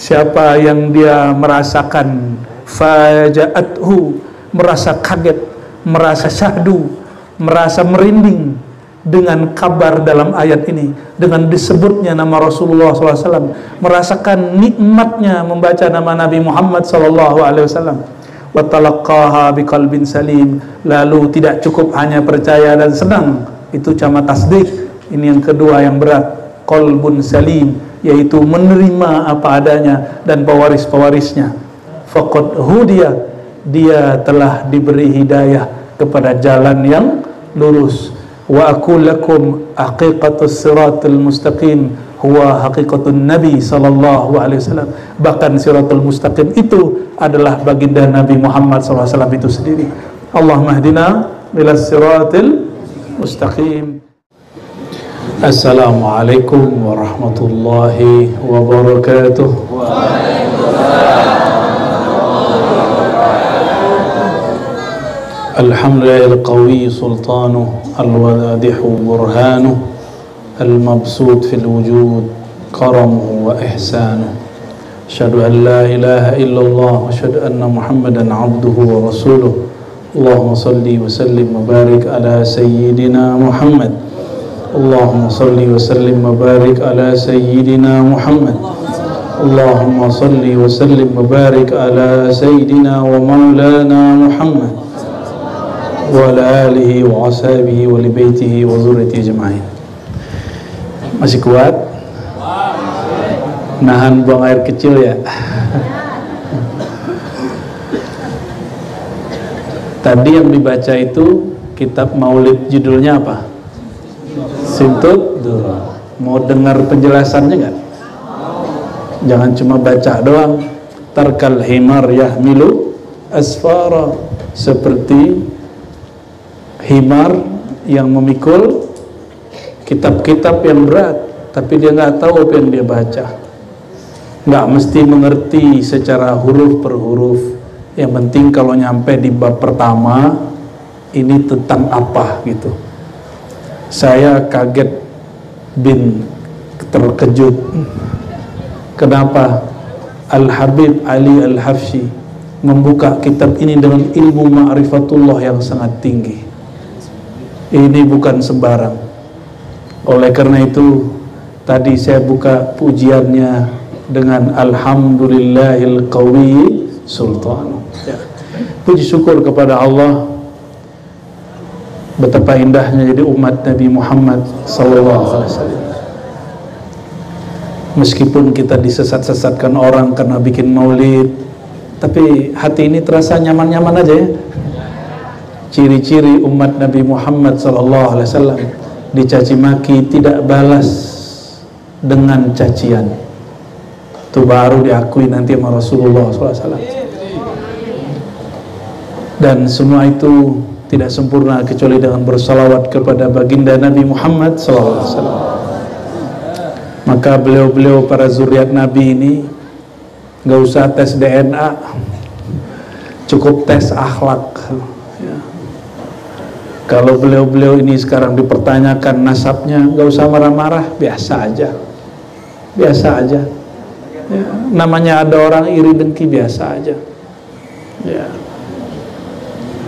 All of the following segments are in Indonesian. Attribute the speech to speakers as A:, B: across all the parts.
A: Siapa yang dia merasakan faja'athu, merasa kaget, merasa syahdu, merasa merinding dengan kabar dalam ayat ini, dengan disebutnya nama Rasulullah SAW, merasakan nikmatnya membaca nama Nabi Muhammad SAW, wa talaqqaha biqalbin salim, lalu tidak cukup hanya percaya dan senang, itu cuma tasdik. Ini yang kedua yang berat, qalbun salim, yaitu menerima apa adanya dan pewaris-pewarisnya. Faqad hudiya, dia telah diberi hidayah kepada jalan yang lurus. Wa aqul lakum haqiqatus siratal mustaqim huwa haqiqatun nabi sallallahu alaihi wasallam. Bahkan siratul mustaqim itu adalah baginda Nabi Muhammad sallallahu alaihi wasallam itu sendiri. Allahumma hdina ila siratil mustaqim. Assalamualaikum warahmatullahi wabarakatuh. Alhamdulillah al-qawi sultanuh, al-wadihu burhanuh, al-mabsut fil wujud karamuhu wa ihsanuh. Asyhadu an la ilaha illallah wa asyhadu anna Muhammadan abduhu wa rasuluh. Allahumma salli wa sallim wa barik ala sayyidina Muhammad. Allahumma salli wa sallim wa barik ala sayyidina Muhammad. Allahumma salli wa sallim wa barik ala sayyidina wa maulana Muhammad wa ala alihi wa ashabihi wa li baitihi wa zurriyyatihi ajma'in. Masih kuat? Nahan buang air kecil ya. Tadi yang dibaca itu kitab Maulid, judulnya apa? Sintut. Mau dengar penjelasannya nggak? Jangan cuma baca doang. Tarkal himar yahmilu asfara, seperti himar yang memikul kitab-kitab yang berat, tapi dia nggak tahu apa yang dia baca. Nggak mesti mengerti secara huruf per huruf. Yang penting kalau nyampe di bab pertama, ini tentang apa gitu. Saya kaget bin terkejut. Kenapa? Al-Habib Ali Al-Hafsi membuka kitab ini dengan ilmu ma'rifatullah yang sangat tinggi. Ini bukan sembarang. Oleh karena itu, tadi saya buka pujiannya dengan Alhamdulillahil qawi sultan. Ya. Puji syukur kepada Allah, betapa indahnya jadi umat Nabi Muhammad SAW. Meskipun kita disesat-sesatkan orang karena bikin maulid, tapi hati ini terasa nyaman-nyaman aja ya. Ciri-ciri umat Nabi Muhammad SAW dicaci maki tidak balas dengan cacian. Itu baru diakui nanti sama Rasulullah SAW. Dan semua itu tidak sempurna kecuali dengan bersalawat kepada baginda Nabi Muhammad SAW. Maka beliau-beliau para zuriat Nabi ini nggak usah tes DNA, cukup tes akhlak. Ya. Kalau beliau-beliau ini sekarang dipertanyakan nasabnya, nggak usah marah-marah, biasa aja, biasa aja. Ya. Namanya ada orang iri dengki, biasa aja. Ya.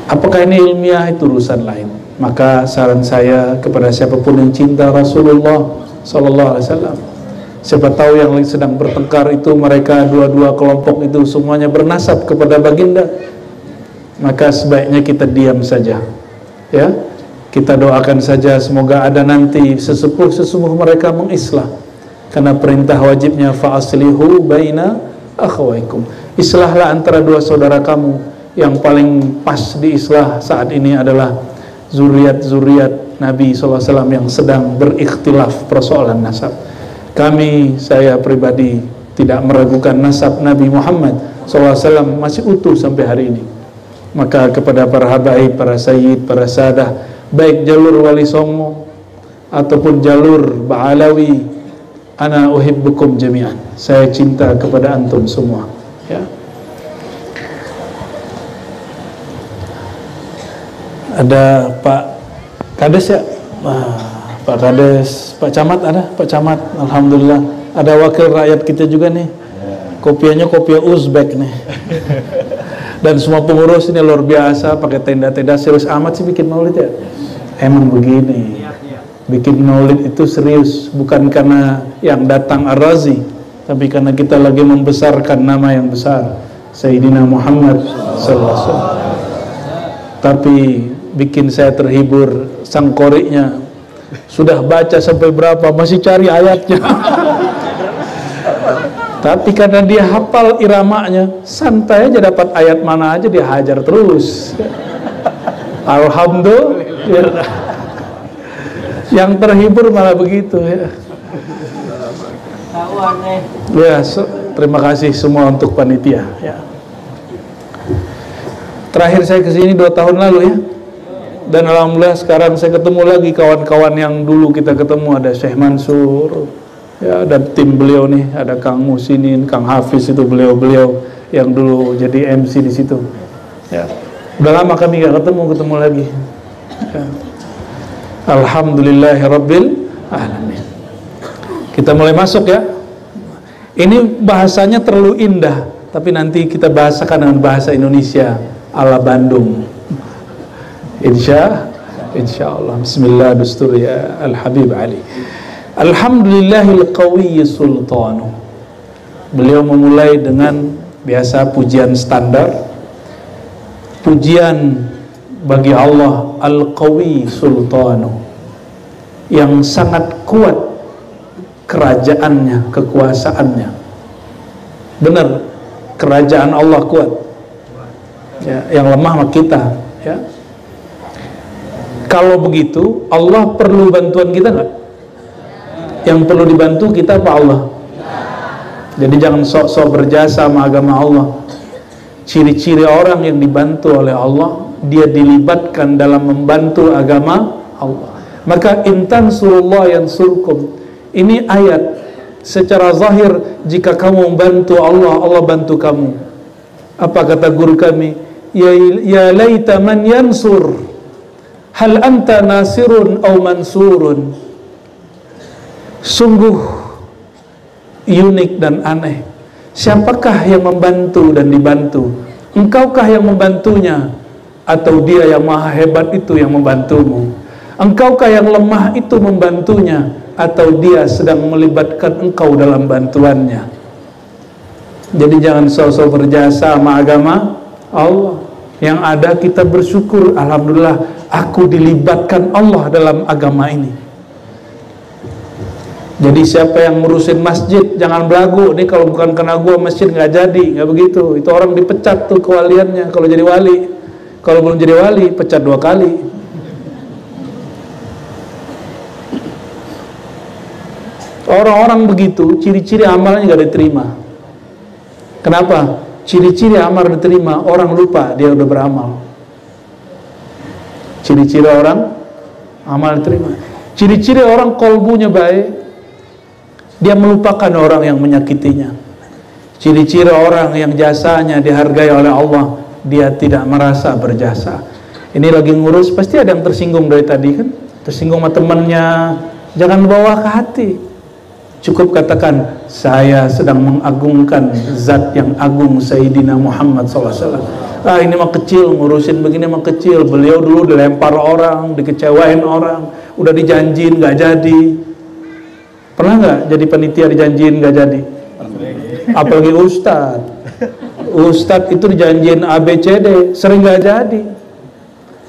A: Apakah ini ilmiah, itu urusan lain. Maka saran saya kepada siapapun yang cinta Rasulullah Sallallahu Alaihi Wasallam, siapa tahu yang sedang bertengkar itu mereka dua-dua kelompok itu semuanya bernasab kepada baginda, maka sebaiknya kita diam saja. Ya, kita doakan saja semoga ada nanti sesepuh mereka mengislah, karena perintah wajibnya fa'aslihu baina akhawaikum. Islahlah antara dua saudara kamu. Yang paling pas diislah saat ini adalah zuriat Nabi SAW yang sedang berikhtilaf persoalan nasab. Saya pribadi tidak meragukan nasab Nabi Muhammad SAW masih utuh sampai hari ini. Maka kepada para habaib, para sayyid, para sadah, baik jalur Wali Songo ataupun jalur Ba'alawi, ana uhibbukum jami'an, saya cinta kepada antum semua. Ya. Ada Pak Kades ya? Pak Kades, Pak Camat ada? Pak Camat, alhamdulillah. Ada wakil rakyat kita juga nih. Kopiahnya kopiah Uzbek nih. Dan semua pengurus ini luar biasa, pakai tenda-tenda, serius amat sih bikin maulid ya. Emang begini, bikin maulid itu serius, bukan karena yang datang Ar-Razi, tapi karena kita lagi membesarkan nama yang besar, Sayyidina Muhammad SAW. Tapi bikin saya terhibur, sang koriknya sudah baca sampai berapa, masih cari ayatnya. Tapi karena dia hafal iramanya, santai aja, dapat ayat mana aja dia hajar terus. Alhamdulillah. Yang terhibur malah begitu ya. Ya, terima kasih semua untuk panitia ya. Terakhir saya kesini 2 tahun lalu ya. Dan alhamdulillah sekarang saya ketemu lagi kawan-kawan yang dulu kita ketemu, ada Syekh Mansur ya, dan tim beliau nih, ada Kang Musinin, Kang Hafiz, itu beliau-beliau yang dulu jadi MC di situ ya. Udah lama kami gak ketemu lagi ya. Alhamdulillahirabbil alamin. Kita mulai masuk ya. Ini bahasanya terlalu indah, tapi nanti kita bahasakan dengan bahasa Indonesia ala Bandung. Insya Allah. Bismillah dustur ya Al-Habib Ali. Alhamdulillahil qawiyyi sultanu. Beliau memulai dengan biasa pujian standar. Pujian bagi Allah Al-Qawi Sultanu, yang sangat kuat kerajaannya, kekuasaannya. Benar, kerajaan Allah kuat ya, yang lemah mah kita ya. Kalau begitu Allah perlu bantuan kita nggak? Yang perlu dibantu kita apa Allah? Jadi jangan sok-sok berjasa sama agama Allah. Ciri-ciri orang yang dibantu oleh Allah, dia dilibatkan dalam membantu agama Allah. Maka intan surullah yansurkum. Ini ayat secara zahir, jika kamu membantu Allah, Allah bantu kamu. Apa kata guru kami? Ya laita man yansur, hal anta nasirun aw mansurun. Sungguh unik dan aneh. Siapakah yang membantu dan dibantu? Engkaukah yang membantunya, atau dia yang maha hebat itu yang membantumu? Engkaukah yang lemah itu membantunya, atau dia sedang melibatkan engkau dalam bantuannya? Jadi jangan sok-sok berjasa sama agama Allah. Yang ada kita bersyukur, alhamdulillah aku dilibatkan Allah dalam agama ini. Jadi siapa yang ngurusin masjid, jangan belagu, nih kalau bukan kena gua masjid nggak jadi, nggak begitu. Itu orang dipecat tuh kewaliannya kalau jadi wali. Kalau belum jadi wali, pecat 2 kali. Orang-orang begitu, ciri-ciri amalnya nggak diterima. Kenapa? Ciri-ciri amal diterima, orang lupa dia udah beramal. Ciri-ciri orang amal diterima. Ciri-ciri orang kolbunya baik, dia melupakan orang yang menyakitinya. Ciri-ciri orang yang jasanya dihargai oleh Allah, dia tidak merasa berjasa. Ini lagi ngurus, pasti ada yang tersinggung dari tadi kan, tersinggung sama temannya. Jangan bawa ke hati, cukup katakan saya sedang mengagungkan zat yang agung Sayyidina Muhammad SAW. Ah ini mah kecil, ngurusin begini mah kecil. Beliau dulu dilempar orang, dikecewain orang, udah dijanjiin gak jadi. Pernah nggak jadi panitia dijanjiin nggak jadi? Apalagi Ustadz itu dijanjiin ABCD, sering nggak jadi.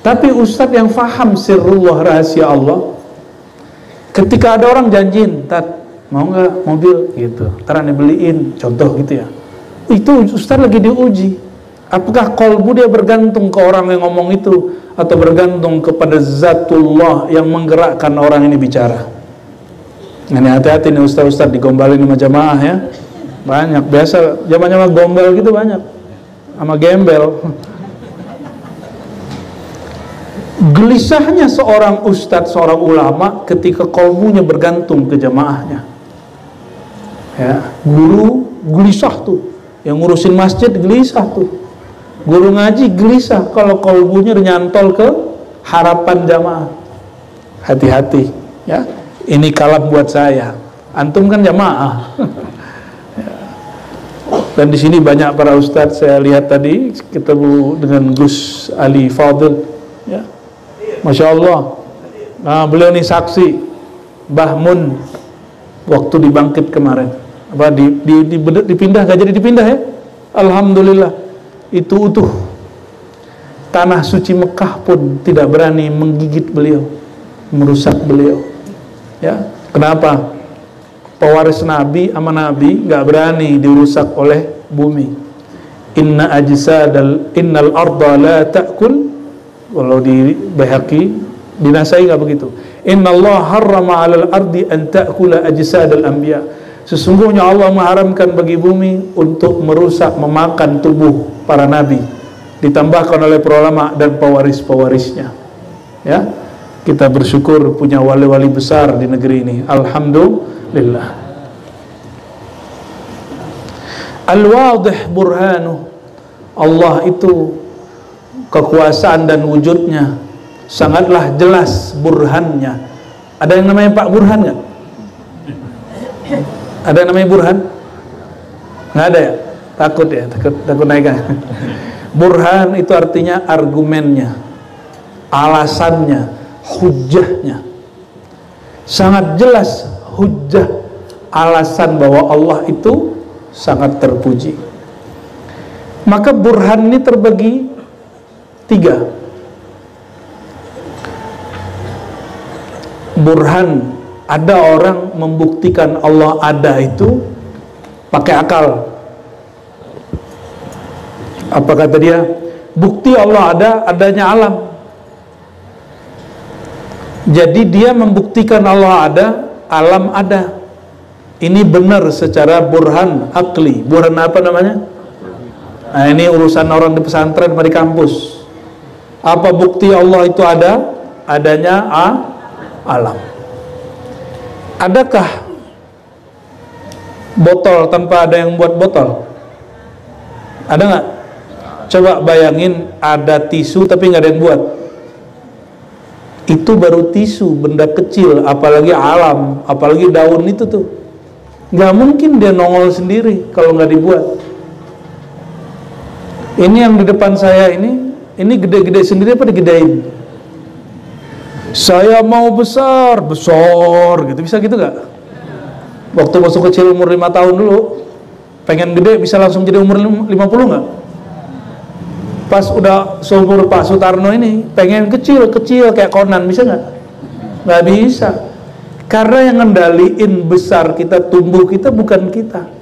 A: Tapi Ustadz yang faham sirrullah, rahasia Allah, ketika ada orang janjiin, Tat mau nggak mobil gitu, ntar aneh beliin, contoh gitu ya. Itu Ustadz lagi diuji. Apakah kolbu dia bergantung ke orang yang ngomong itu, atau bergantung kepada zatullah yang menggerakkan orang ini bicara? Ini hati-hati nih ustaz-ustaz digombalin sama jamaah ya. Banyak, biasa jamaah-jamaah gombal gitu banyak. Sama gembel. Gelisahnya seorang ustaz, seorang ulama ketika kolbunya bergantung ke jamaahnya. Ya, guru gelisah tuh. Yang ngurusin masjid gelisah tuh. Guru ngaji gelisah kalau kolbunya nyantol ke harapan jamaah. Hati-hati ya. Ini kalam buat saya. Antum kan jamaah. Dan di sini banyak para ustadz, saya lihat tadi ketemu dengan Gus Ali Fadil, ya, Masya Allah. Nah, beliau ini saksi Mbah Mun waktu dibangkit kemarin. Apa dipindah, gak jadi dipindah ya? Alhamdulillah, itu utuh. Tanah suci Mekah pun tidak berani menggigit beliau, merusak beliau. Ya, kenapa? Pewaris Nabi sama Nabi gak berani dirusak oleh bumi. Innal arda la ta'kul. Kalau di Baihaqi, di Nasai gak begitu. Innallaha harrama 'alal ardi an ta'kula ajsadal anbiya. Sesungguhnya Allah mengharamkan bagi bumi untuk merusak, memakan tubuh para nabi. Ditambahkan oleh para ulama dan pewaris-pewarisnya. Ya, kita bersyukur punya wali-wali besar di negeri ini. Alhamdulillah. Al-wadih burhanu. Allah itu kekuasaan dan wujudnya sangatlah jelas burhannya. Ada yang namanya Pak Burhan nggak? Ada yang namanya Burhan? Nggak ada ya? Takut ya? Takut naikkan. Burhan itu artinya argumennya, alasannya, hujjahnya. Sangat jelas hujjah, alasan bahwa Allah itu sangat terpuji. Maka burhan ini terbagi 3. Burhan, ada orang membuktikan Allah ada itu pakai akal. Apa kata dia? Bukti Allah ada, adanya alam. Jadi dia membuktikan Allah ada, alam ada. Ini benar secara burhan akli. Burhan apa namanya? Nah, ini urusan orang di pesantren atau di kampus. Apa bukti Allah itu ada? Adanya alam. Adakah botol tanpa ada yang buat botol? Ada nggak? Coba bayangin ada tisu tapi nggak ada yang buat. Itu baru tisu, benda kecil, apalagi alam, apalagi daun itu tuh. Nggak mungkin dia nongol sendiri kalau nggak dibuat. Ini yang di depan saya ini gede-gede sendiri apa digedein? Saya mau besar gitu, bisa gitu gak? Waktu masuk kecil umur 5 tahun dulu, pengen gede bisa langsung jadi umur 50 gak? Pas udah seumur Pak Sutarno ini, pengen kecil kayak Conan, bisa gak? Gak bisa. Karena yang ngendaliin besar kita, tumbuh kita, bukan kita.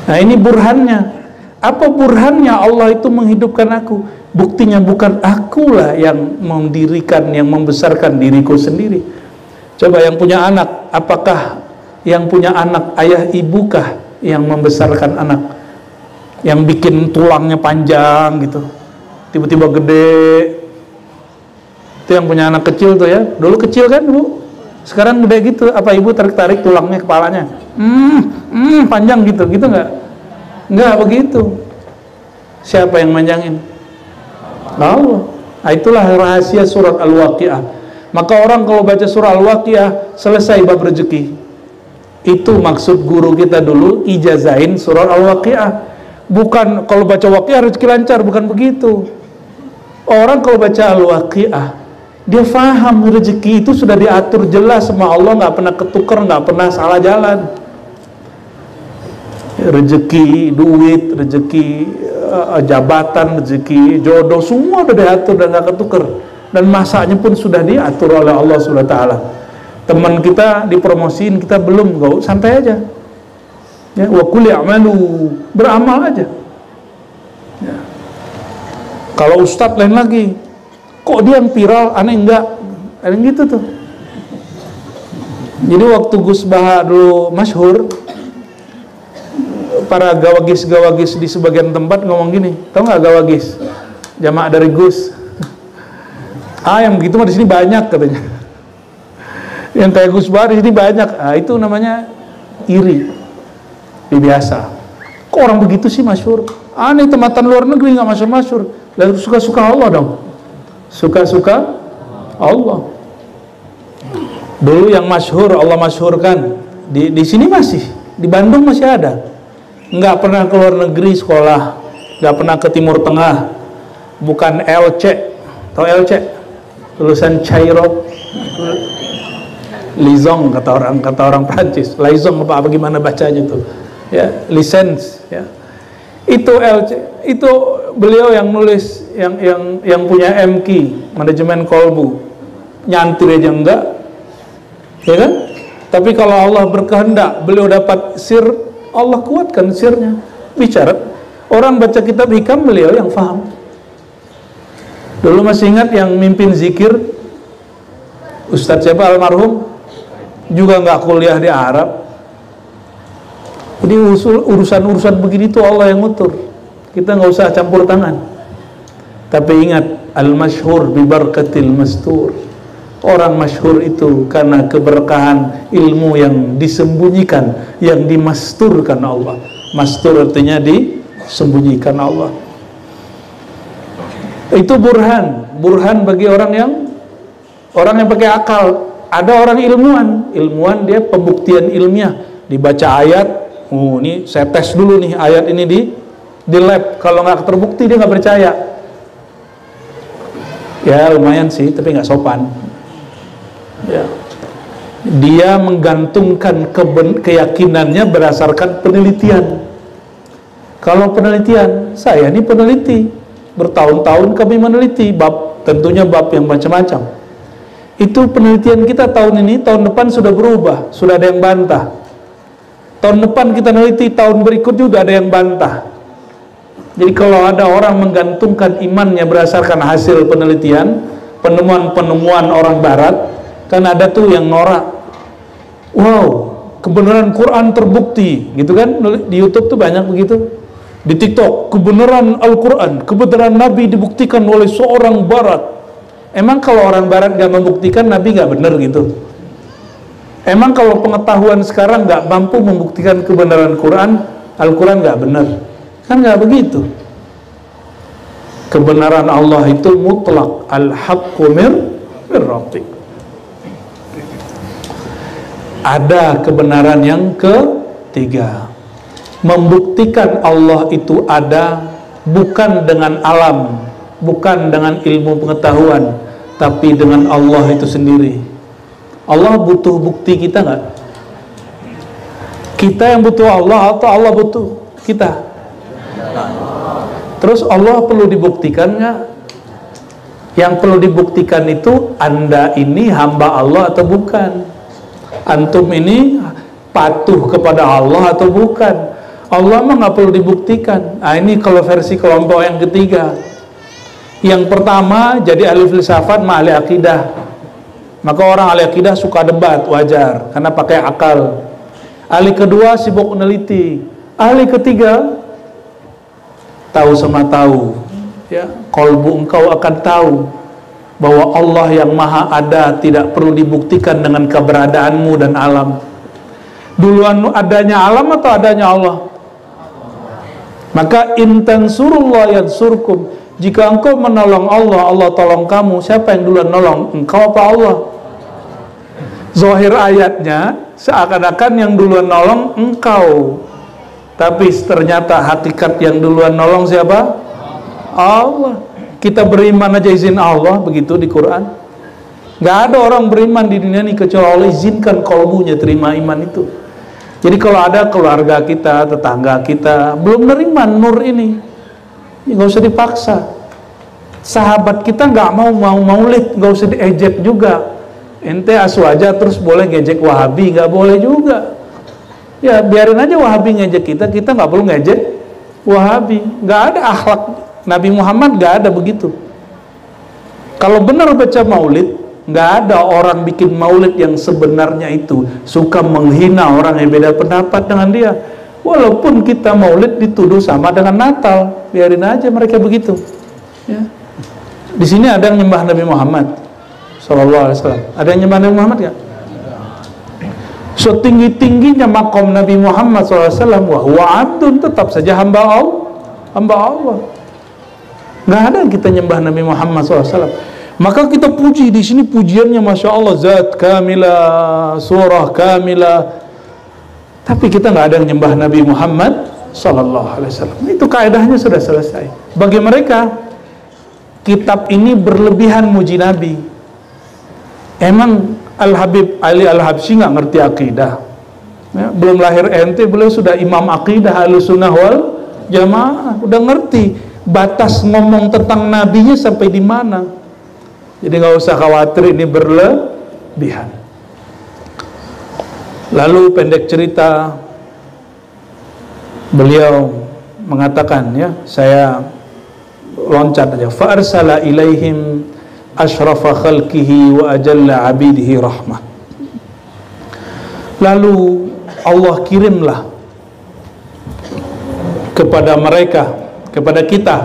A: Nah ini burhannya. Apa burhannya Allah itu menghidupkan aku? Buktinya bukan akulah yang mendirikan, yang membesarkan diriku sendiri. Coba yang punya anak, apakah yang punya anak ayah ibukah yang membesarkan anak? Yang bikin tulangnya panjang gitu, tiba-tiba gede. Itu yang punya anak kecil tuh ya. Dulu kecil kan Bu, sekarang gede gitu. Apa ibu tarik-tarik tulangnya, kepalanya panjang gitu nggak? Nggak begitu. Siapa yang manjangin? Allah. Nah, itulah rahasia surat Al-Waqiah. Maka orang kalau baca surah Al-Waqiah selesai bab rezeki. Itu maksud guru kita dulu ijazahin surah Al-Waqiah. Bukan kalau baca Waqiah rezeki lancar, bukan begitu. Orang kalau baca Al-Waqiah dia faham rezeki itu sudah diatur jelas sama Allah, nggak pernah ketukar, nggak pernah salah jalan. Rezeki, duit, rezeki jabatan, rezeki jodoh, semua udah diatur dan nggak ketukar. Dan masanya pun sudah diatur oleh Allah Subhanahu wa taala. Teman kita dipromosiin, kita belum, gak santai aja. Ya, wa qul i'malu, beramal aja. Ya. Kalau ustadz lain lagi, kok dia yang viral, aneh enggak, ada yang gitu tuh. Jadi waktu Gus Baha dulu masyhur, para gawagis di sebagian tempat ngomong gini, tau nggak gawagis? Jamaah dari Gus. Yang begitu mah di sini banyak katanya. Yang kayak Gus Baha di sini banyak. Itu namanya iri. Biasa. Kok orang begitu sih masyhur? Aneh, tempatan luar negeri nggak masyhur. Lalu suka-suka Allah dong. Suka-suka Allah. Dulu yang masyhur Allah masyhurkan di sini masih, di Bandung masih ada. nggak pernah ke luar negeri sekolah, nggak pernah ke Timur Tengah, bukan LC, atau LC, lulusan Cairo, Lizong kata orang Prancis, Lizong apa gimana bacanya tuh, ya, lisens, ya. Itu LC, itu beliau yang nulis, yang punya MQ, manajemen kolbu, nyantir aja enggak, ya kan? Tapi kalau Allah berkehendak, beliau dapat sir, Allah kuatkan sirnya. Bicara, orang baca kitab hikam, beliau yang faham. Dulu masih ingat yang mimpin zikir, Ustadz siapa almarhum, juga nggak kuliah di Arab. Jadi urusan-urusan begini tuh Allah yang ngutur. Kita nggak usah campur tangan. Tapi ingat, al-masyhur bi barakatil mastur. Orang masyhur itu karena keberkahan ilmu yang disembunyikan, yang dimasturkan Allah. Mastur artinya disembunyikan Allah. Itu burhan bagi orang yang pakai akal. Ada orang ilmuwan dia pembuktian ilmiah, dibaca ayat, oh ini saya tes dulu nih ayat ini di lab, kalau nggak terbukti dia nggak percaya. Ya lumayan sih, tapi nggak sopan. Ya. Dia menggantungkan keyakinannya berdasarkan penelitian. Kalau penelitian, saya ini peneliti, bertahun-tahun kami meneliti bab, tentunya bab yang macam-macam. Itu penelitian kita tahun ini, tahun depan sudah berubah, sudah ada yang bantah. Tahun depan kita neliti, tahun berikut juga ada yang bantah. Jadi kalau ada orang menggantungkan imannya berdasarkan hasil penelitian, penemuan-penemuan orang barat, kan ada tuh yang norak, wow, kebenaran Quran terbukti, gitu kan? Di YouTube tuh banyak begitu. Di TikTok, kebenaran Al-Quran, kebenaran Nabi dibuktikan oleh seorang Barat. Emang kalau orang Barat gak membuktikan, Nabi gak benar gitu? Emang kalau pengetahuan sekarang gak mampu membuktikan kebenaran Quran, Al-Quran gak benar? Kan gak begitu. Kebenaran Allah itu mutlak, al-haqqu mir rabbik. Ada kebenaran yang ketiga, membuktikan Allah itu ada bukan dengan alam, bukan dengan ilmu pengetahuan, tapi dengan Allah itu sendiri. Allah butuh bukti kita nggak? Kita yang butuh Allah atau Allah butuh kita? Terus Allah perlu dibuktikan nggak? Yang perlu dibuktikan itu Anda ini hamba Allah atau bukan? Antum ini patuh kepada Allah atau bukan? Allah mah nggak perlu dibuktikan. Nah ini kalau versi kelompok yang ketiga. Yang pertama jadi ahli filsafat mah ahli akidah. Maka orang ahli akidah suka debat, wajar, karena pakai akal. Ahli kedua sibuk meneliti. Ahli ketiga tahu sama tahu. Ya, kolbu engkau akan tahu bahwa Allah yang maha ada tidak perlu dibuktikan dengan keberadaanmu dan alam. Duluan adanya alam atau adanya Allah? Maka intansurullah yansurkum. Jika engkau menolong Allah, Allah tolong kamu. Siapa yang duluan nolong? Engkau apa Allah? Zahir ayatnya seakan-akan yang duluan nolong engkau. Tapi ternyata hakikat yang duluan nolong siapa? Allah. Kita beriman aja izin Allah, begitu di Quran. Gak ada orang beriman di dunia ini kecuali Allah izinkan kalbunya terima iman itu. Jadi kalau ada keluarga kita, tetangga kita belum nerima nur ini, ya gak usah dipaksa. Sahabat kita gak mau maulid, gak usah diejek juga. Ente asu aja terus boleh ngejek Wahabi, gak boleh juga. Ya biarin aja Wahabi ngejek kita gak perlu ngejek Wahabi. Gak ada akhlak Nabi Muhammad, gak ada begitu. Kalau benar baca maulid, gak ada orang bikin maulid yang sebenarnya itu suka menghina orang yang beda pendapat dengan dia. Walaupun kita maulid dituduh sama dengan Natal, biarin aja mereka begitu. Ya. Di sini ada yang nyembah Nabi Muhammad SAW. Ada yang nyembah Nabi Muhammad gak? Setinggi-tingginya makom Nabi Muhammad SAW, wa huwa abdun, tetap saja hamba Allah. Nggak ada yang kita nyembah Nabi Muhammad SAW. Maka kita puji di sini, pujiannya masya Allah, zat kamilah, surah kamilah. Tapi kita nggak ada yang nyembah Nabi Muhammad Sallallahu Alaihi Wasallam. Itu kaidahnya sudah selesai. Bagi mereka, kitab ini berlebihan muji Nabi. Emang Al-Habib Ali Al-Habsyi nggak ngerti akidah? Ya, belum lahir ente, beliau sudah imam akidah Ahlussunnah wal Jamaah, udah ngerti batas ngomong tentang nabinya sampai di mana. Jadi nggak usah khawatir ini berlebihan. Lalu pendek cerita, beliau mengatakan, ya, saya loncat aja. Fa arsala ilaihim ashrafa khalqihi wa ajalla abidihi rahmah. Lalu Allah kirimlah kepada mereka, kepada kita.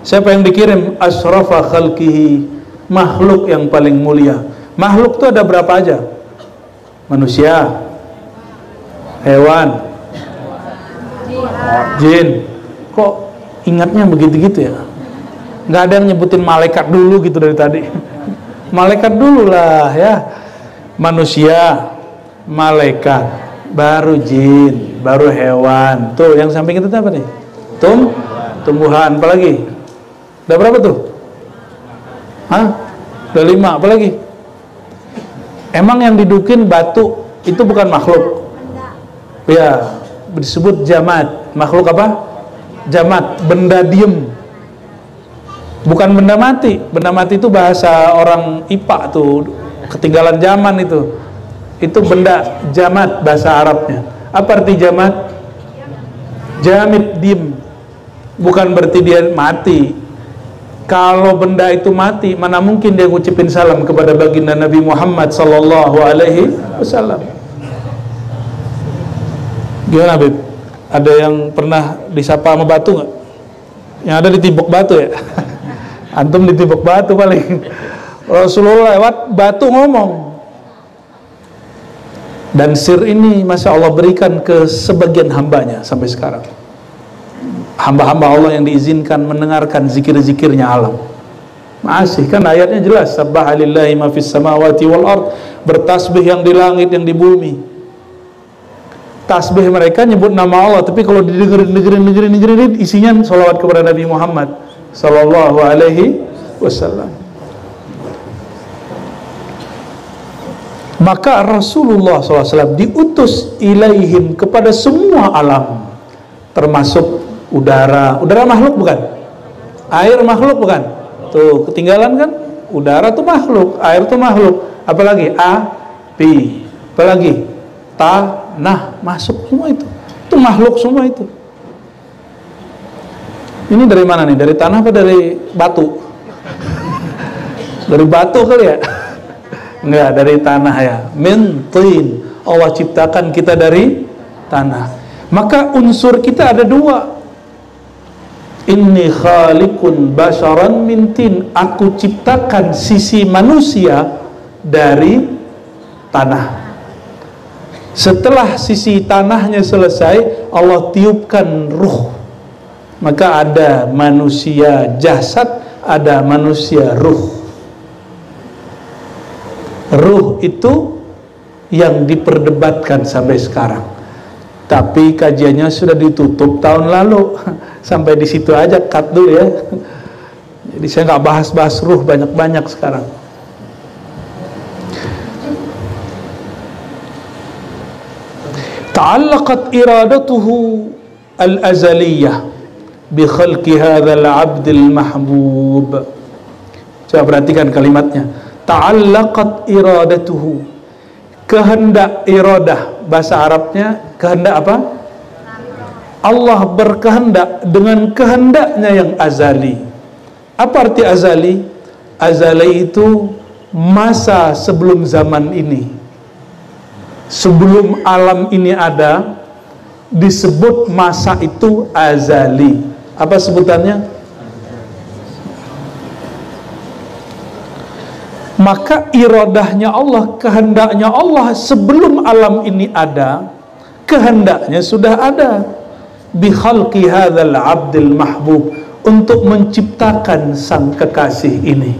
A: Siapa yang dikirim? Ashrafa khalqihi, makhluk yang paling mulia. Makhluk itu ada berapa aja? Manusia, hewan, jin. Kok ingatnya begitu-gitu ya? Nggak ada yang nyebutin malaikat dulu gitu dari tadi. Malaikat dulu lah ya. Manusia, malaikat, baru jin, baru hewan. Tuh yang samping itu apa nih? Tumbuhan. Apa lagi? Udah berapa tuh? Hah? Udah 5. Apa lagi? Emang yang didukin batu itu bukan makhluk? Ya, disebut jamad. Makhluk apa? Jamad, benda diem. Bukan benda mati. Benda mati itu bahasa orang IPA tuh, ketinggalan zaman itu. Itu benda jamad bahasa Arabnya. Apa arti jamad? Jamid, diem. Bukan berarti dia mati. Kalau benda itu mati, mana mungkin dia ngucapin salam kepada baginda Nabi Muhammad sallallahu alaihi wasallam. Gimana, Beb? Ada yang pernah disapa sama batu nggak? Yang ada ditimbuk batu ya? Antum ditimbuk batu paling. Rasulullah lewat batu ngomong. Dan sir ini Masya Allah berikan ke sebagian hambanya sampai sekarang. Hamba-hamba Allah yang diizinkan mendengarkan zikir-zikirnya alam. Masih kan ayatnya jelas, sabbaha lillahi ma fis samawati wal ard, bertasbih yang di langit yang di bumi. Tasbih mereka nyebut nama Allah, tapi kalau didengerin isinya salawat kepada Nabi Muhammad sallallahu alaihi wasallam. Maka Rasulullah SAW diutus ilaihim kepada semua alam, termasuk udara. Udara makhluk bukan? Air makhluk bukan? Tuh, ketinggalan kan? Udara tuh makhluk, air tuh makhluk. Apalagi? Api. Apalagi? Tanah, masuk semua itu. Itu makhluk semua itu. Ini dari mana nih? Dari tanah apa dari batu? Dari batu kali ya? Enggak, dari tanah ya. Min tin. Allah ciptakan kita dari tanah. Maka unsur kita ada 2. Inni khaliqun basharan min tin. Aku ciptakan sisi manusia dari tanah. Setelah sisi tanahnya selesai, Allah tiupkan ruh. Maka ada manusia jasad, ada manusia ruh. Ruh itu yang diperdebatkan sampai sekarang. Tapi kajiannya sudah ditutup tahun lalu. Sampai di situ aja, cut dulu ya. Jadi saya nggak bahas-bahas ruh banyak-banyak sekarang. Ta'allaqat iradatuhu al-azaliyah bi khalqi hadzal 'abdil mahbub. Coba perhatikan kalimatnya. Ta'allaqat iradatuhu, kehendak, iradah bahasa Arabnya kehendak apa? Allah berkehendak dengan kehendaknya yang azali. Apa arti azali? Azali itu masa sebelum zaman ini, sebelum alam ini ada, disebut masa itu azali. Apa sebutannya? Maka iradahnya Allah, kehendaknya Allah sebelum alam ini ada, kehendaknya sudah ada. Bi khalqi hadzal 'abdil mahbub, untuk menciptakan sang kekasih ini,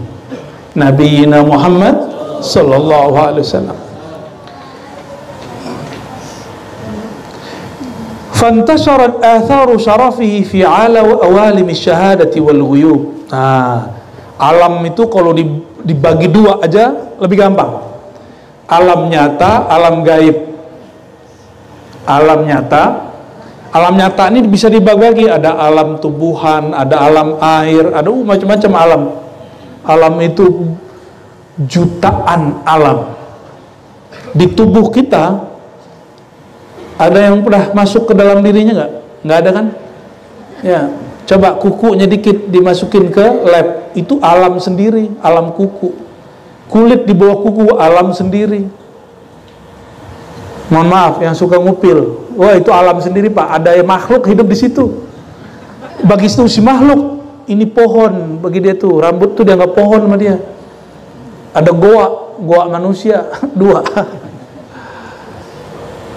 A: Nabi Muhammad sallallahu alaihi wasallam. Fantasharat atharu syarafihi fi awalimi syahadati wal ghuyub. Nah, alam itu kalau dibagi dua aja lebih gampang. Alam nyata, alam gaib. Alam nyata ini bisa dibagi, ada alam tubuhan, ada alam air, ada macam-macam alam. Alam itu jutaan alam. Di tubuh kita ada yang pernah masuk ke dalam dirinya nggak? Nggak ada kan? Ya, coba kukunya dikit dimasukin ke lab, itu alam sendiri, alam kuku. Kulit di bawah kuku, alam sendiri. Mohon maaf, yang suka ngupil, wah itu alam sendiri pak. Ada makhluk hidup di situ. Bagi itu si makhluk, ini pohon bagi dia tuh, rambut tuh dianggap pohon sama dia. Ada goa manusia, dua.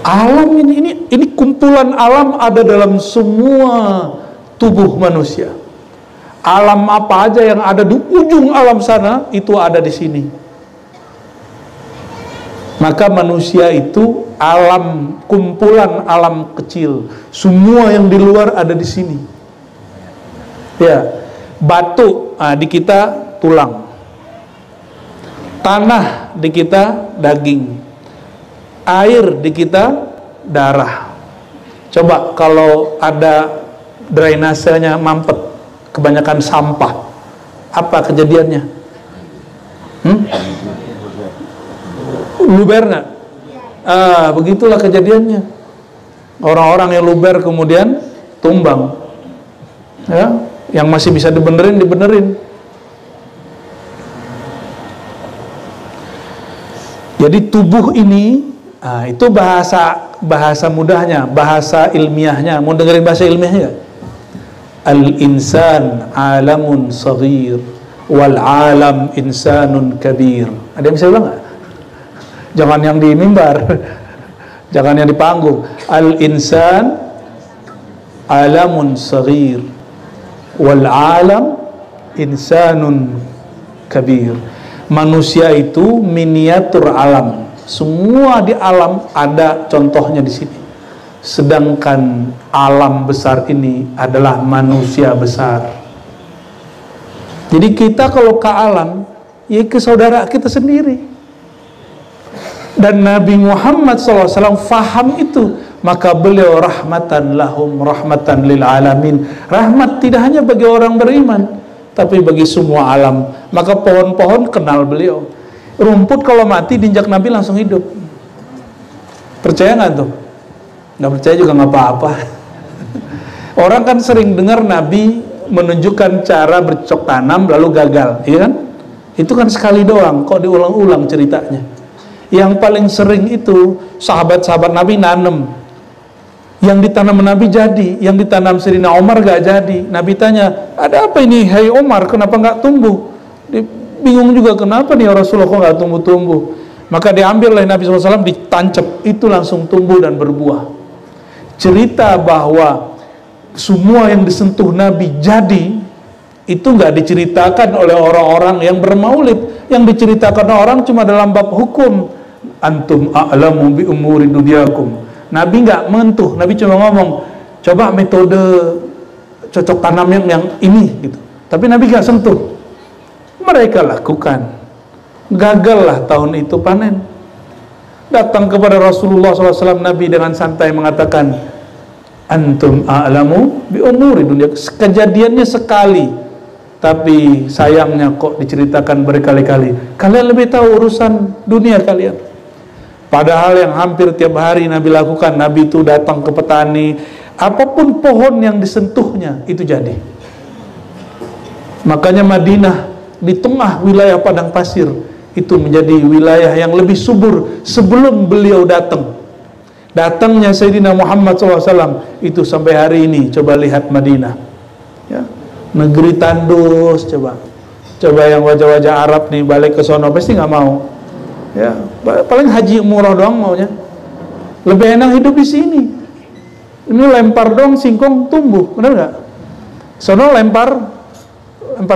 A: Alam ini kumpulan alam ada dalam semua tubuh manusia. Alam apa aja yang ada di ujung alam sana itu ada di sini. Maka manusia itu alam, kumpulan alam kecil. Semua yang di luar ada di sini. Ya, batu di kita tulang, tanah di kita daging, air di kita darah. Coba kalau ada drainasenya mampet, kebanyakan sampah, apa kejadiannya? Luber nggak? Begitulah kejadiannya. Orang-orang yang luber kemudian tumbang. Ya, yang masih bisa dibenerin. Jadi tubuh ini, itu bahasa mudahnya, bahasa ilmiahnya. Mau dengerin bahasa ilmiahnya? Al-insan alamun saghir wal alam insanun kabir. Ada yang bisa bilang nggak? Jangan yang di mimbar, jangan yang di panggung. Al-insan alamun saghir wal alam insanun kabir. Manusia itu miniatur alam. Semua di alam ada contohnya di sini. Sedangkan alam besar ini adalah manusia besar. Jadi kita kalau ke alam, ya ke saudara kita sendiri. Dan Nabi Muhammad SAW faham itu, maka beliau rahmatan lahum, rahmatan lil alamin. Rahmat tidak hanya bagi orang beriman, tapi bagi semua alam. Maka pohon-pohon kenal beliau. Rumput kalau mati diinjak Nabi langsung hidup. Percaya nggak tuh? Nggak percaya juga nggak apa-apa. Orang kan sering dengar Nabi menunjukkan cara bercocok tanam lalu gagal, iya kan? Itu kan sekali doang, kok diulang-ulang ceritanya. Yang paling sering itu sahabat-sahabat Nabi nanem. Yang ditanam Nabi jadi, yang ditanam Sayyidina Umar gak jadi. Nabi tanya, ada apa ini hai Umar, kenapa gak tumbuh? Dia bingung juga, kenapa nih Rasulullah kok gak tumbuh-tumbuh? Maka diambil oleh Nabi SAW, ditancap, itu langsung tumbuh dan berbuah. Cerita bahwa semua yang disentuh Nabi jadi, itu gak diceritakan oleh orang-orang yang bermaulid. Yang diceritakan orang cuma dalam bab hukum. Antum a'lamu bi umuri dunyakum. Nabi nggak menyentuh, Nabi cuma ngomong, coba metode cocok tanam yang ini gitu. Tapi Nabi nggak sentuh. Mereka lakukan. Gagallah tahun itu panen. Datang kepada Rasulullah SAW, Nabi dengan santai mengatakan, antum a'lamu bi umuri dunyakum. Kejadiannya sekali, tapi sayangnya kok diceritakan berkali-kali. Kalian lebih tahu urusan dunia kalian. Padahal yang hampir tiap hari Nabi lakukan, Nabi itu datang ke petani, apapun pohon yang disentuhnya itu jadi. Makanya Madinah di tengah wilayah padang pasir itu menjadi wilayah yang lebih subur sebelum beliau datang. Datangnya Sayyidina Muhammad SAW itu sampai hari ini. Coba lihat Madinah, ya, negeri tandus. Coba yang wajah-wajah Arab nih balik ke sono pasti nggak mau. Ya, paling haji umroh doang maunya. Lebih enak hidup di sini. Ini lempar dong singkong tumbuh, benar nggak? Sono lempar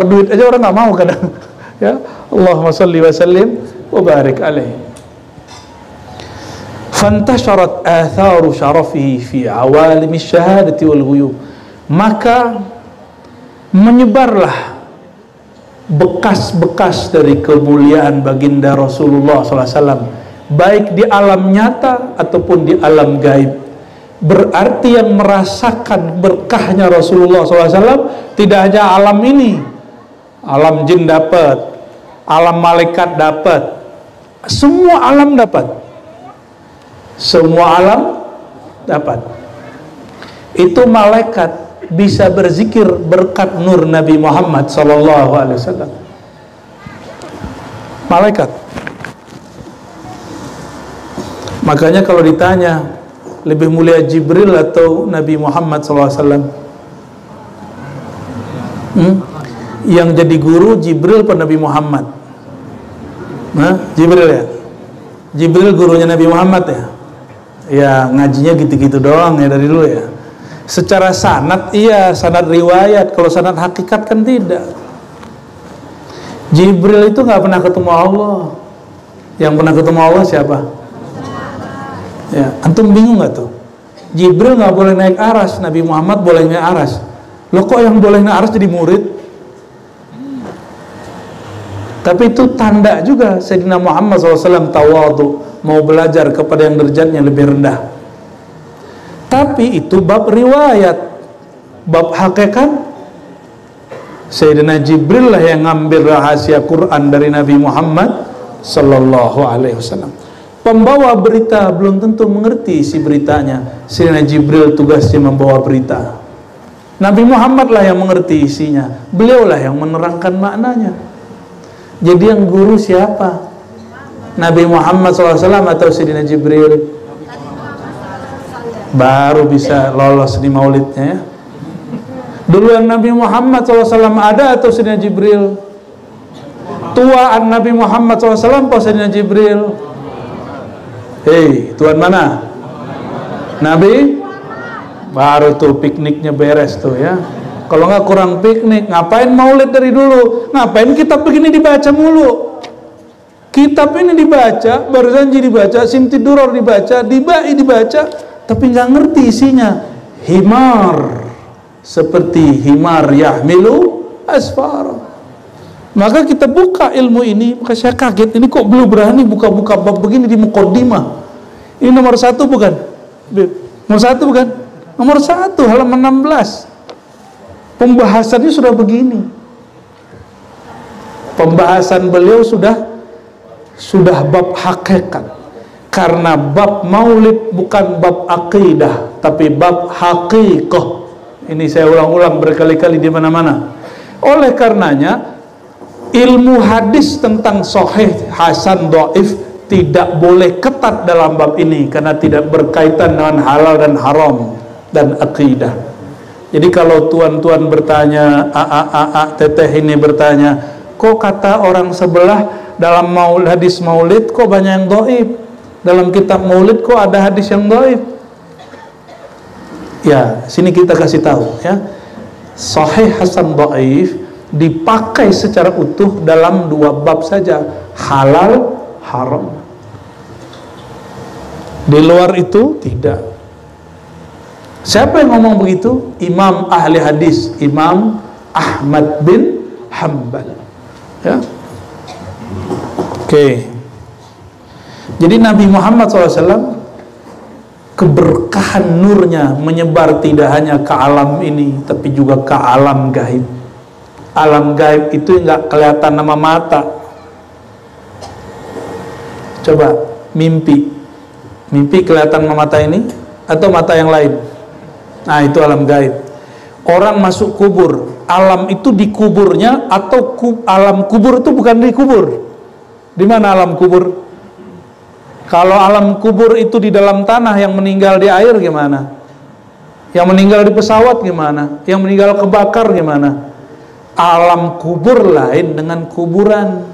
A: duit aja orang nggak mau kadang. Ya, Allahumma sholli wa sallim wa barik alaihi. Fantasharat atharu syarafihi fi awalimi syahadati wal ghuyub, maka menyebarlah bekas-bekas dari kemuliaan baginda Rasulullah SAW, baik di alam nyata ataupun di alam gaib. Berarti yang merasakan berkahnya Rasulullah SAW tidak hanya alam ini, alam jin dapat, alam malaikat dapat, semua alam dapat, semua alam dapat. Itu malaikat bisa berzikir berkat nur Nabi Muhammad SAW. Malaikat. Makanya kalau ditanya lebih mulia Jibril atau Nabi Muhammad SAW, yang jadi guru Jibril atau Nabi Muhammad? Jibril ya. Jibril gurunya Nabi Muhammad ya. Ya ngajinya gitu-gitu doang ya dari dulu ya. Secara sanad iya, sanad riwayat. Kalau sanad hakikat kan tidak. Jibril itu nggak pernah ketemu Allah. Yang pernah ketemu Allah siapa? Ya, antum bingung nggak tuh? Jibril nggak boleh naik aras, Nabi Muhammad boleh naik aras. Loh kok yang boleh naik aras jadi murid? Tapi itu tanda juga Sayyidina Muhammad SAW tawadhu, mau belajar kepada yang derajatnya lebih rendah. Tapi itu bab riwayat. Bab hakikat, Sayyidina Jibril lah yang ngambil rahasia Quran dari Nabi Muhammad sallallahu alaihi wasallam. Pembawa berita belum tentu mengerti isi beritanya. Sayyidina Jibril tugasnya membawa berita. Nabi Muhammad lah yang mengerti isinya. Beliau lah yang menerangkan maknanya. Jadi yang guru siapa? Nabi Muhammad SAW atau Sayyidina Jibril? Baru bisa lolos di maulidnya ya. Dulu yang Nabi Muhammad SAW ada atau Sayyidina Jibril? Tuaan Nabi Muhammad SAW atau Sayyidina Jibril? Hei, tuan mana? Nabi? Baru tuh pikniknya beres tuh ya. Kalau nggak kurang piknik, ngapain maulid dari dulu? Ngapain kitab begini dibaca mulu? Kitab ini dibaca, Barzanji dibaca, Simtiduror dibaca, Dibai dibaca, tapi nggak ngerti isinya. Himar, seperti himar yahmilu asfar. Maka kita buka ilmu ini, maka saya kaget, ini kok belum berani buka-buka bab begini di muqaddimah. Ini nomor 1 bukan? Nomor 1 bukan? Nomor 1 halaman 16. Pembahasannya sudah begini. Pembahasan beliau sudah bab hakikat. Karena bab maulid bukan bab akidah, tapi bab hakikah. Ini saya ulang-ulang berkali-kali di mana-mana. Oleh karenanya, ilmu hadis tentang sahih, hasan, dhaif tidak boleh ketat dalam bab ini karena tidak berkaitan dengan halal dan haram dan akidah. Jadi kalau tuan-tuan bertanya, teteh ini bertanya, kok kata orang sebelah dalam hadis maulid kok banyak yang dhaif? Dalam kitab maulid kok ada hadis yang dhaif? Ya, sini kita kasih tahu ya. Sahih, hasan, dhaif dipakai secara utuh dalam 2 bab saja, halal, haram. Di luar itu tidak. Siapa yang ngomong begitu? Imam ahli hadis, Imam Ahmad bin Hanbal. Ya. Oke. Jadi Nabi Muhammad SAW, keberkahan nurnya menyebar tidak hanya ke alam ini, tapi juga ke alam gaib. Alam gaib itu nggak kelihatan sama mata. Coba mimpi kelihatan sama mata ini atau mata yang lain? Nah, itu alam gaib. Orang masuk kubur, alam itu di kuburnya atau alam kubur itu bukan di kubur? Di mana alam kubur? Kalau alam kubur itu di dalam tanah, yang meninggal di air gimana? Yang meninggal di pesawat gimana? Yang meninggal kebakar gimana? Alam kubur lain dengan kuburan.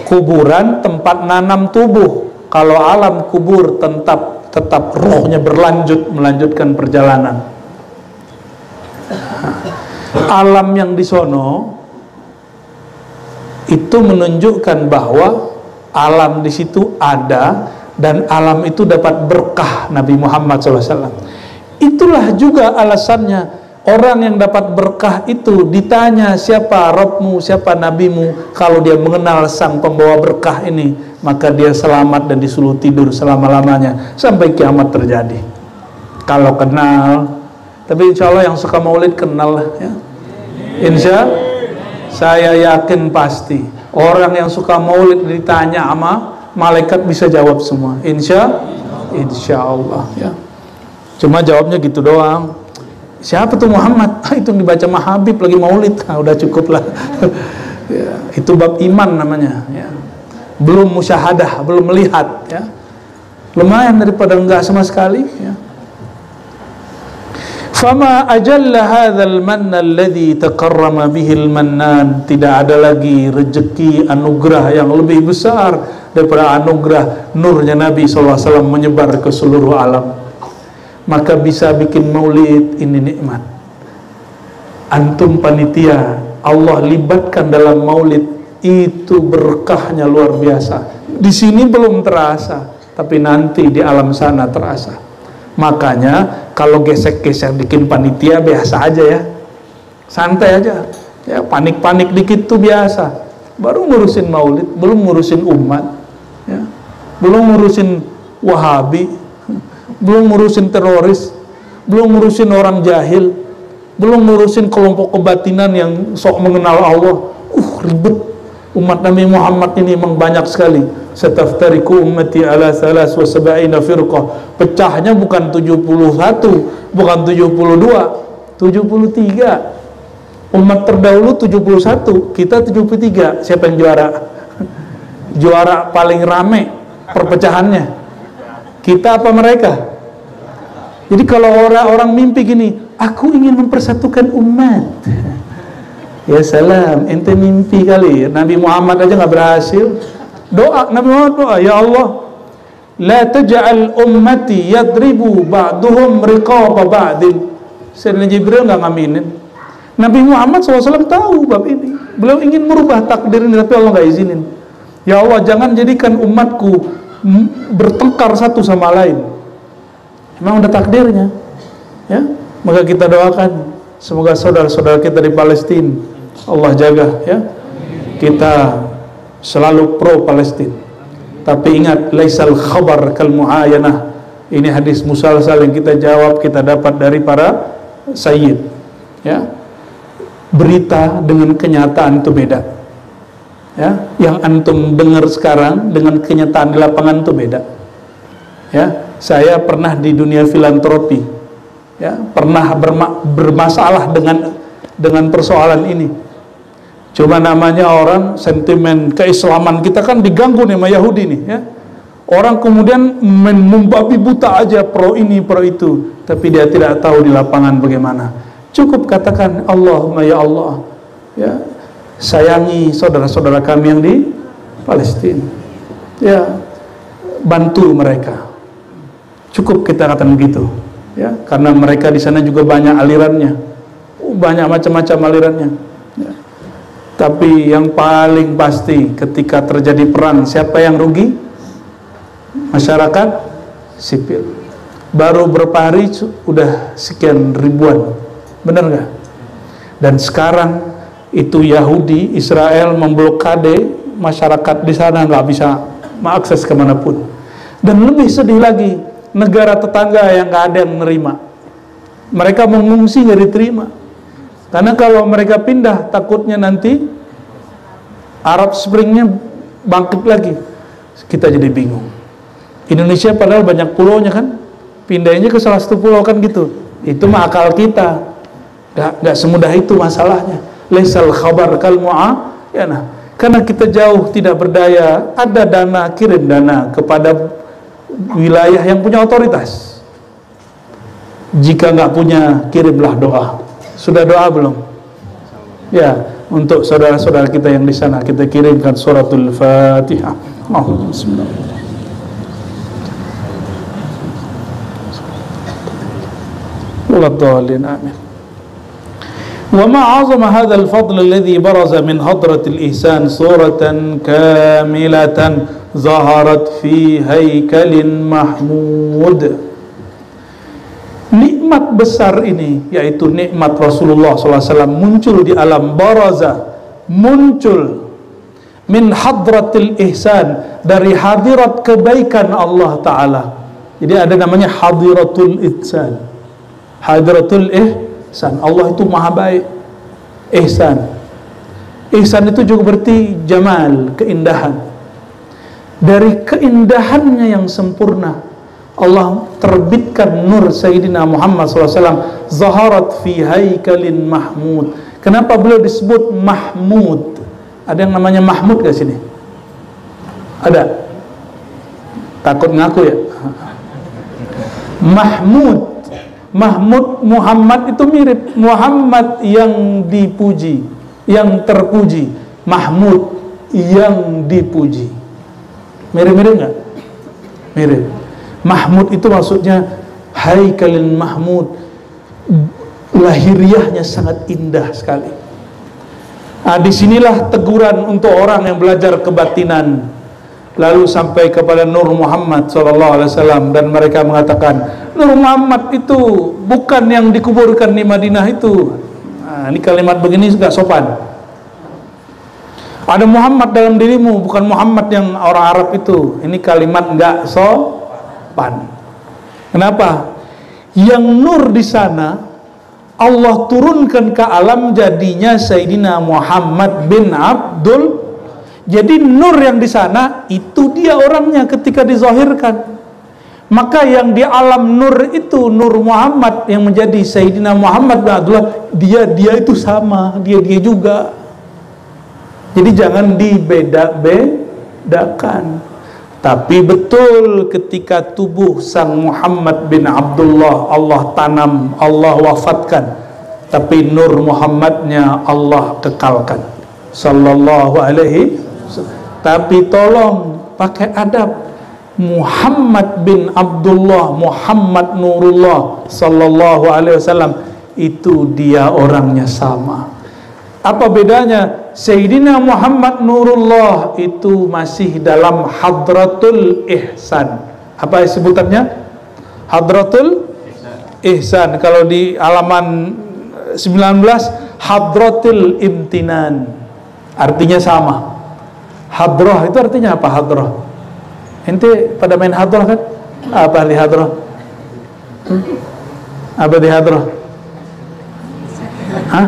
A: Kuburan tempat nanam tubuh. Kalau alam kubur tetap rohnya melanjutkan perjalanan. Alam yang di sono itu menunjukkan bahwa alam di situ ada, dan alam itu dapat berkah Nabi Muhammad SAW. Itulah juga alasannya orang yang dapat berkah itu ditanya siapa Rabbmu, siapa Nabimu. Kalau dia mengenal sang pembawa berkah ini, maka dia selamat dan disuruh tidur selama-lamanya sampai kiamat terjadi. Kalau kenal, tapi insya Allah yang suka maulid kenal lah ya. Insya saya yakin pasti orang yang suka maulid ditanya sama malaikat bisa jawab semua. Insya Allah ya. Cuma jawabnya gitu doang. Siapa tuh Muhammad? Itu yang dibaca Mahabib lagi maulid. Udah cukup lah. Ya, itu bab iman namanya ya. Belum musyahadah, belum melihat ya. Lumayan daripada enggak sama sekali ya. Fama ajalla hadzal manna alladhi takarrama bihil mannan. Tidak ada lagi rezeki anugerah yang lebih besar daripada anugerah nurnya Nabi SAW menyebar ke seluruh alam. Maka bisa bikin maulid, ini nikmat. Antum panitia, Allah libatkan dalam maulid, itu berkahnya luar biasa. Di sini belum terasa, tapi nanti di alam sana terasa. Makanya kalau gesek-gesek bikin panitia biasa aja ya, santai aja ya, panik-panik dikit tuh biasa. Baru ngurusin maulid, belum ngurusin umat ya, belum ngurusin Wahabi, belum ngurusin teroris, belum ngurusin orang jahil, belum ngurusin kelompok kebatinan yang sok mengenal Allah. Ribet. Umat Nabi Muhammad ini memang banyak sekali. Sataftariku ummati ala 73 firqah. Pecahnya bukan 71, bukan 72, 73. Umat terdahulu 71, kita 73. Siapa yang juara? Juara paling rame perpecahannya. Kita apa mereka? Jadi kalau orang mimpi gini, aku ingin mempersatukan umat. Ya salam, ente mimpi kali. Nabi Muhammad aja nggak berhasil. Doa Nabi Muhammad, doa, ya Allah, la taj'al ummati yadribu ba'duhum riqaba ba'din. Sayyidina Jibril nggak ngaminin. Nabi Muhammad SAW tahu bab ini. Beliau ingin merubah takdir ini, tapi Allah nggak izinin. Ya Allah, jangan jadikan umatku bertengkar satu sama lain. Memang udah takdirnya ya. Maka kita doakan semoga saudara-saudara kita di Palestina Allah jaga ya. Kita selalu pro Palestina. Tapi ingat, laisal khabar kal muayanah. Ini hadis musalsal yang kita jawab, kita dapat dari para sayyid ya. Berita dengan kenyataan itu beda ya. Yang antum dengar sekarang dengan kenyataan di lapangan itu beda ya. Saya pernah di dunia filantropi ya, pernah bermasalah dengan persoalan ini. Cuma namanya orang sentimen keislaman kita kan diganggu nih sama Yahudi nih ya. Orang kemudian membabi buta aja pro ini pro itu, tapi dia tidak tahu di lapangan bagaimana. Cukup katakan Allahumma ya Allah ya, sayangi saudara-saudara kami yang di Palestina ya, bantu mereka. Cukup kita katakan begitu ya, karena mereka di sana juga banyak alirannya, banyak macam-macam alirannya ya. Tapi yang paling pasti ketika terjadi perang, siapa yang rugi? Masyarakat sipil. Baru berapa hari udah sekian ribuan, benar nggak? Dan sekarang itu Yahudi Israel memblokade masyarakat di sana, nggak bisa mengakses kemanapun. Dan lebih sedih lagi, negara tetangga yang nggak ada yang menerima. Mereka mengungsi nggak diterima. Karena kalau mereka pindah, takutnya nanti Arab Springnya bangkit lagi. Kita jadi bingung. Indonesia padahal banyak pulaunya kan, pindahnya ke salah satu pulau kan gitu. Itu mah akal kita. Gak semudah itu masalahnya. Laisal khabar kal mu'ayanah. Karena kita jauh tidak berdaya, ada dana, kirim dana kepada wilayah yang punya otoritas. Jika nggak punya, kirimlah doa. Sudah doa belum? Ya, untuk saudara-saudara kita yang di sana kita kirimkan suratul Fatihah. Bismillah. Walladhdallin, amin. Wa ma 'azama hadzal fadl alladhi baraza min hadratil ihsan suratan kamilatan zaharat fi haikalin mahmud. Nikmat besar ini, yaitu nikmat Rasulullah SAW muncul di alam baraza, muncul min hadratil ihsan, dari hadirat kebaikan Allah Ta'ala. Jadi ada namanya hadiratul ihsan, hadiratul ihsan. Allah itu maha baik. Ihsan, ihsan itu juga berarti jamal, keindahan. Dari keindahannya yang sempurna, Allah terbitkan nur Sayyidina Muhammad SAW, zaharat fi haikalin mahmud. Kenapa beliau disebut Mahmud? Ada yang namanya Mahmud gak sini? Ada? Takut ngaku ya? Mahmud, Mahmud, Muhammad itu mirip. Muhammad yang dipuji, yang terpuji. Mahmud yang dipuji. Mirip-mirip nggak? Mirip. Mahmud itu maksudnya haikalin mahmud, lahiriahnya sangat indah sekali. Nah, disinilah teguran untuk orang yang belajar kebatinan, lalu sampai kepada Nur Muhammad SAW, dan mereka mengatakan Nur Muhammad itu bukan yang dikuburkan di Madinah itu. Nah, ini kalimat begini juga sopan. Ada Muhammad dalam dirimu, bukan Muhammad yang orang Arab itu. Ini kalimat enggak sopan. Kenapa? Yang nur di sana Allah turunkan ke alam, jadinya Sayyidina Muhammad bin Abdul. Jadi nur yang di sana itu dia orangnya ketika dizahirkan. Maka yang di alam nur itu, Nur Muhammad yang menjadi Sayyidina Muhammad bin Abdullah, dia itu sama, dia juga. Jadi jangan dibeda-bedakan. Tapi betul ketika tubuh sang Muhammad bin Abdullah Allah tanam, Allah wafatkan, tapi nur Muhammadnya Allah kekalkan sallallahu alaihi wasallam. Tapi tolong pakai adab. Muhammad bin Abdullah, Muhammad Nurullah sallallahu alaihi wasallam, itu dia orangnya sama. Apa bedanya? Sayyidina Muhammad Nurullah itu masih dalam hadratul ihsan. Apa sebutannya? Hadratul ihsan. Kalau di halaman 19, hadratul imtinan. Artinya sama. Hadrah itu artinya apa? Hadrah. Ente pada main hadrah kan? Apa di hadrah? Apa di hadrah? Hah?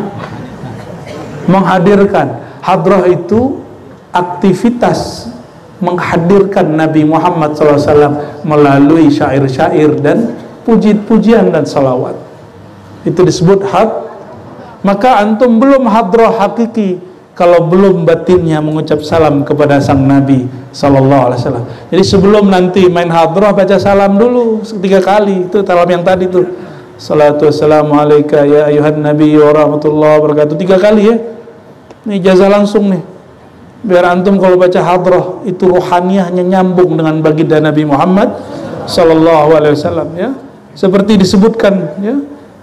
A: Menghadirkan. Hadrah itu aktivitas menghadirkan Nabi Muhammad SAW melalui syair-syair dan puji-pujian dan salawat. Itu disebut Maka antum belum hadrah hakiki kalau belum batinnya mengucap salam kepada sang Nabi SAW. Jadi sebelum nanti main hadrah, baca salam dulu 3 kali. Itu salam yang tadi tuh. Salatu wassalamu alaika ya ayuhan nabi wa rahmatullahi wa barakatuh. 3 kali ya. Ini ijazah langsung nih, biar antum kalau baca hadrah itu ruhaniyahnya nyambung dengan baginda Nabi Muhammad sallallahu alaihi wasallam ya. Seperti disebutkan ya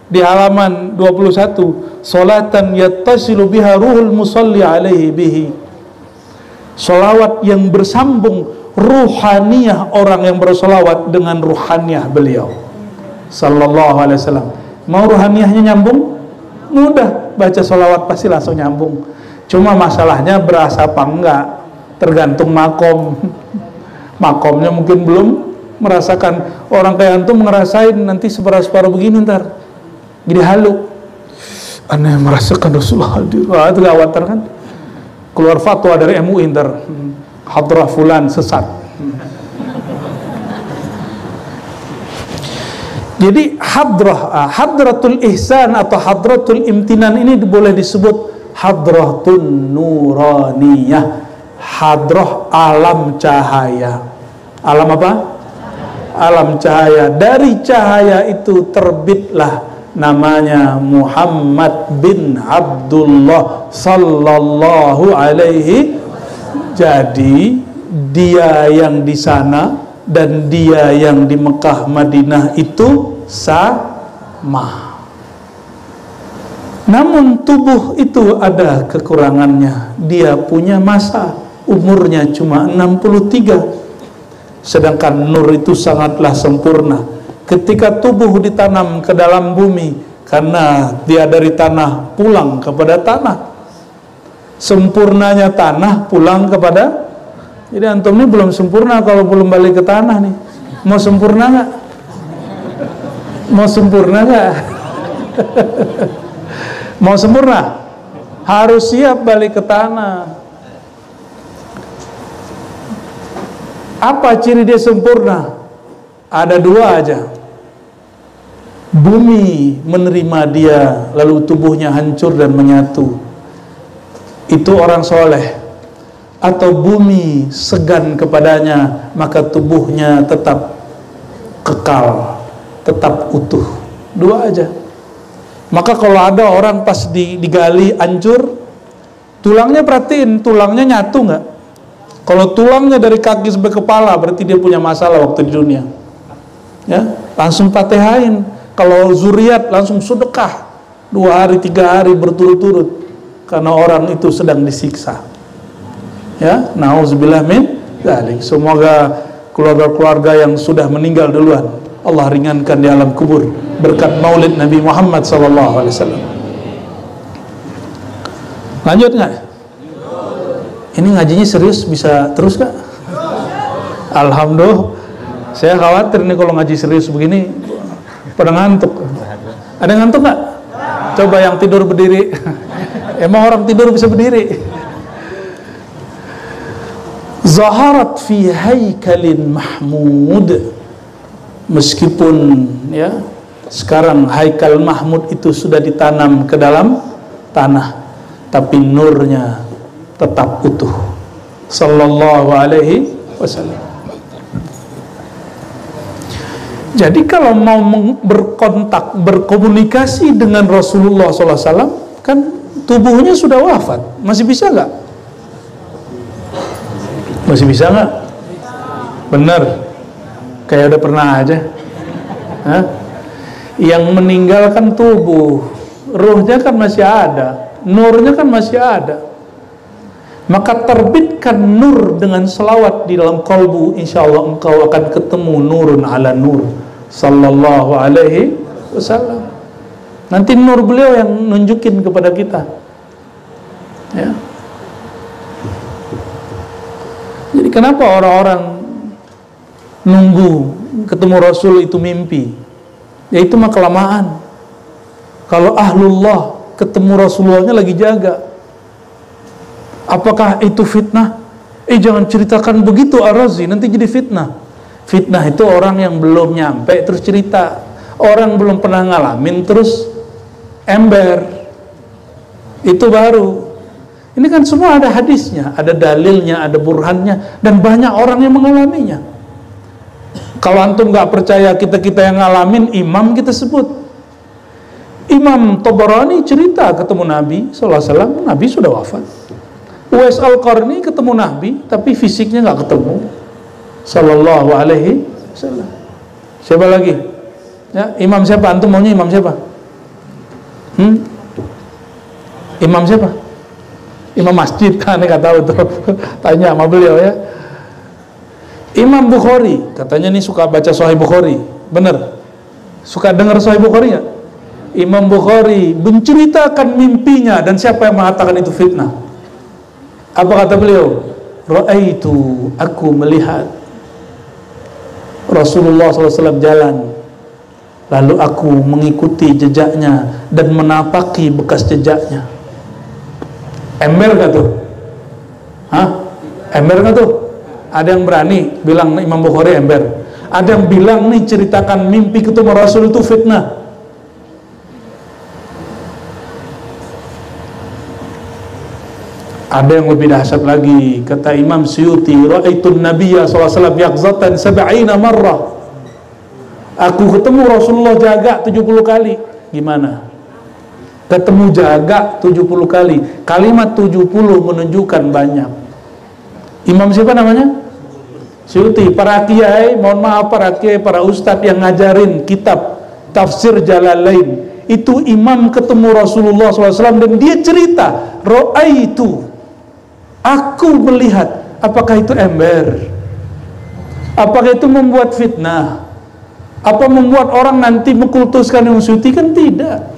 A: di halaman 21, salatan yattasilu biha ruhul musalli alaihi bihi. Salawat yang bersambung ruhaniyah orang yang bersolawat dengan ruhaniyah beliau sallallahu alaihi wasallam. Mau ruhaniyahnya nyambung? Mudah, baca salawat pasti langsung nyambung. Cuma masalahnya berasa apa enggak, tergantung makom. Makomnya mungkin belum merasakan. Orang kayak antum ngerasain nanti separuh begini ntar jadi halu. Aneh merasakan Rasulullah hadir. Wah, itu gawat kan. Keluar fatwa dari MUI ntar, hadrah fulan sesat. Jadi hadratul ihsan atau hadratul imtinan ini boleh disebut hadratun nuraniyah, hadrah alam cahaya. Alam apa? Alam cahaya. Dari cahaya itu terbitlah namanya Muhammad bin Abdullah sallallahu alaihi. Jadi dia yang di sana dan dia yang di Mekah Madinah itu sama. Namun tubuh itu ada kekurangannya. Dia punya masa. umurnya cuma 63. Sedangkan nur itu sangatlah sempurna. Ketika tubuh ditanam ke dalam bumi, karena dia dari tanah pulang kepada tanah, sempurnanya tanah pulang kepada. Jadi antum ini belum sempurna kalau belum balik ke tanah nih. Mau sempurna nggak? Mau sempurna nggak? Mau sempurna? Harus siap balik ke tanah. Apa ciri dia sempurna? Ada dua aja. Bumi menerima dia, lalu tubuhnya hancur dan menyatu. Itu orang soleh. Atau bumi segan kepadanya, maka tubuhnya tetap kekal, tetap utuh. Dua aja. Maka kalau ada orang pas digali hancur, tulangnya perhatiin, tulangnya nyatu nggak? Kalau tulangnya dari kaki sampai kepala, berarti dia punya masalah waktu di dunia. Ya, langsung patehain. Kalau zuriat langsung sedekah 2 hari 3 hari berturut-turut, karena orang itu sedang disiksa. Ya, nauzubillah min dzalik. Semoga keluarga-keluarga yang sudah meninggal duluan Allah ringankan di alam kubur berkat Maulid Nabi Muhammad SAW. Lanjut nggak? Ini ngajinya serius, bisa terus gak? Alhamdulillah. Saya khawatir nih kalau ngaji serius begini pada ngantuk. Ada yang ngantuk gak? Coba yang tidur berdiri. Emang orang tidur bisa berdiri? Zaharat fi haikalin mahmud. Meskipun ya sekarang haikal mahmud itu sudah ditanam ke dalam tanah, tapi nurnya tetap utuh. Sallallahu alaihi wasallam. Jadi kalau mau berkontak, berkomunikasi dengan Rasulullah SAW, kan tubuhnya sudah wafat, masih bisa nggak? Masih bisa nggak? Benar, kayak udah pernah aja. Hah? Yang meninggalkan tubuh, ruhnya kan masih ada, nurnya kan masih ada. Maka terbitkan nur dengan selawat di dalam kalbu, insya Allah engkau akan ketemu nurun ala nur. Sallallahu alaihi wasallam. Nanti nur beliau yang nunjukin kepada kita. Ya. Jadi kenapa orang-orang nunggu ketemu Rasul itu mimpi? Ya itu mah kelamaan. Kalau ahlullah ketemu Rasulullahnya lagi jaga. Apakah itu fitnah? Jangan ceritakan begitu Ar-Razi, nanti jadi fitnah. Fitnah itu orang yang belum nyampe terus cerita. Orang belum pernah ngalamin terus ember. Itu baru. Ini kan semua ada hadisnya, ada dalilnya, ada burhannya, dan banyak orang yang mengalaminya. Kalau antum gak percaya kita-kita yang ngalamin, imam kita sebut. Imam Tabarani cerita ketemu Nabi SAW, Nabi sudah wafat. Uwais Al-Qarni ketemu Nabi, tapi fisiknya nggak ketemu. Sallallahu alaihi wasallam. Siapa lagi? Ya, imam siapa? Antum maunya imam siapa? Imam siapa? Imam masjid kan? Nggak tahu tuh. Tanya sama beliau ya. Imam Bukhari, katanya nih suka baca Sahih Bukhari. Bener? Suka dengar Sahih Bukhari nggak? Imam Bukhari menceritakan mimpinya, dan siapa yang mengatakan itu fitnah? Apa kata beliau? Ra'aitu, aku melihat Rasulullah SAW jalan, lalu aku mengikuti jejaknya dan menapaki bekas jejaknya. Ember gak tuh? Hah? Ember gak tuh? Ada yang berani bilang Imam Bukhari ember? Ada yang bilang nih ceritakan mimpi ketemu Rasul itu fitnah? Ada yang lebih dahsyat lagi, kata Imam Suyuti, ra'aitun nabiyya SAW yaqzatan 70 marrah. Aku ketemu Rasulullah jaga 70 kali. Gimana? Ketemu jaga 70 kali. Kalimat 70 menunjukkan banyak. Imam siapa namanya? Suyuti. Para kiai, mohon maaf para kiai, para ustadz yang ngajarin kitab Tafsir Jalalain, itu imam ketemu Rasulullah SAW dan dia cerita, ra'aitu, Aku melihat. Apakah itu ember? Apakah itu membuat fitnah? Apa membuat orang nanti mengkultuskan Imam Suyuti? Kan tidak.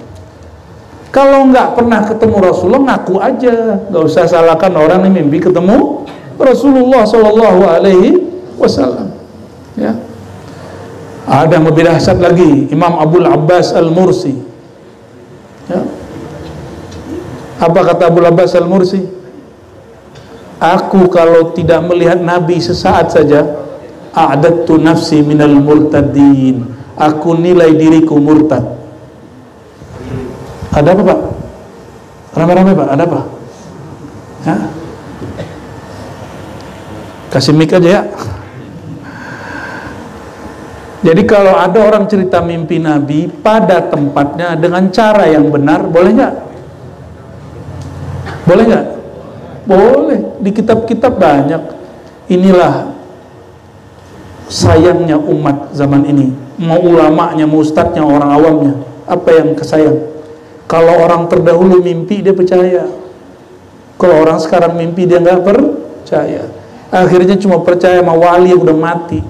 A: Kalau nggak pernah ketemu Rasulullah, ngaku aja, nggak usah salahkan orang yang mimpi ketemu Rasulullah Shallallahu Alaihi Wasallam. Ya. Ada yang lebih dahsyat lagi, Imam Abul Abbas Al-Mursi. Ya. Apa kata Abul Abbas Al-Mursi? Aku kalau tidak melihat Nabi sesaat saja, a'adattu nafsi minal murtadin. Aku nilai diriku murtad. Ada apa Pak? Rame-rame Pak, ada apa? Hah? Kasih mic aja ya. Jadi kalau ada orang cerita mimpi Nabi pada tempatnya dengan cara yang benar, boleh nggak? Boleh nggak? Boleh. Di kitab-kitab banyak. Inilah sayangnya umat zaman ini. Mau ulamanya, mau ustadznya, orang awamnya. Apa yang kesayang? Kalau orang terdahulu mimpi, dia percaya. Kalau orang sekarang mimpi, dia nggak percaya. Akhirnya cuma percaya sama wali yang udah mati.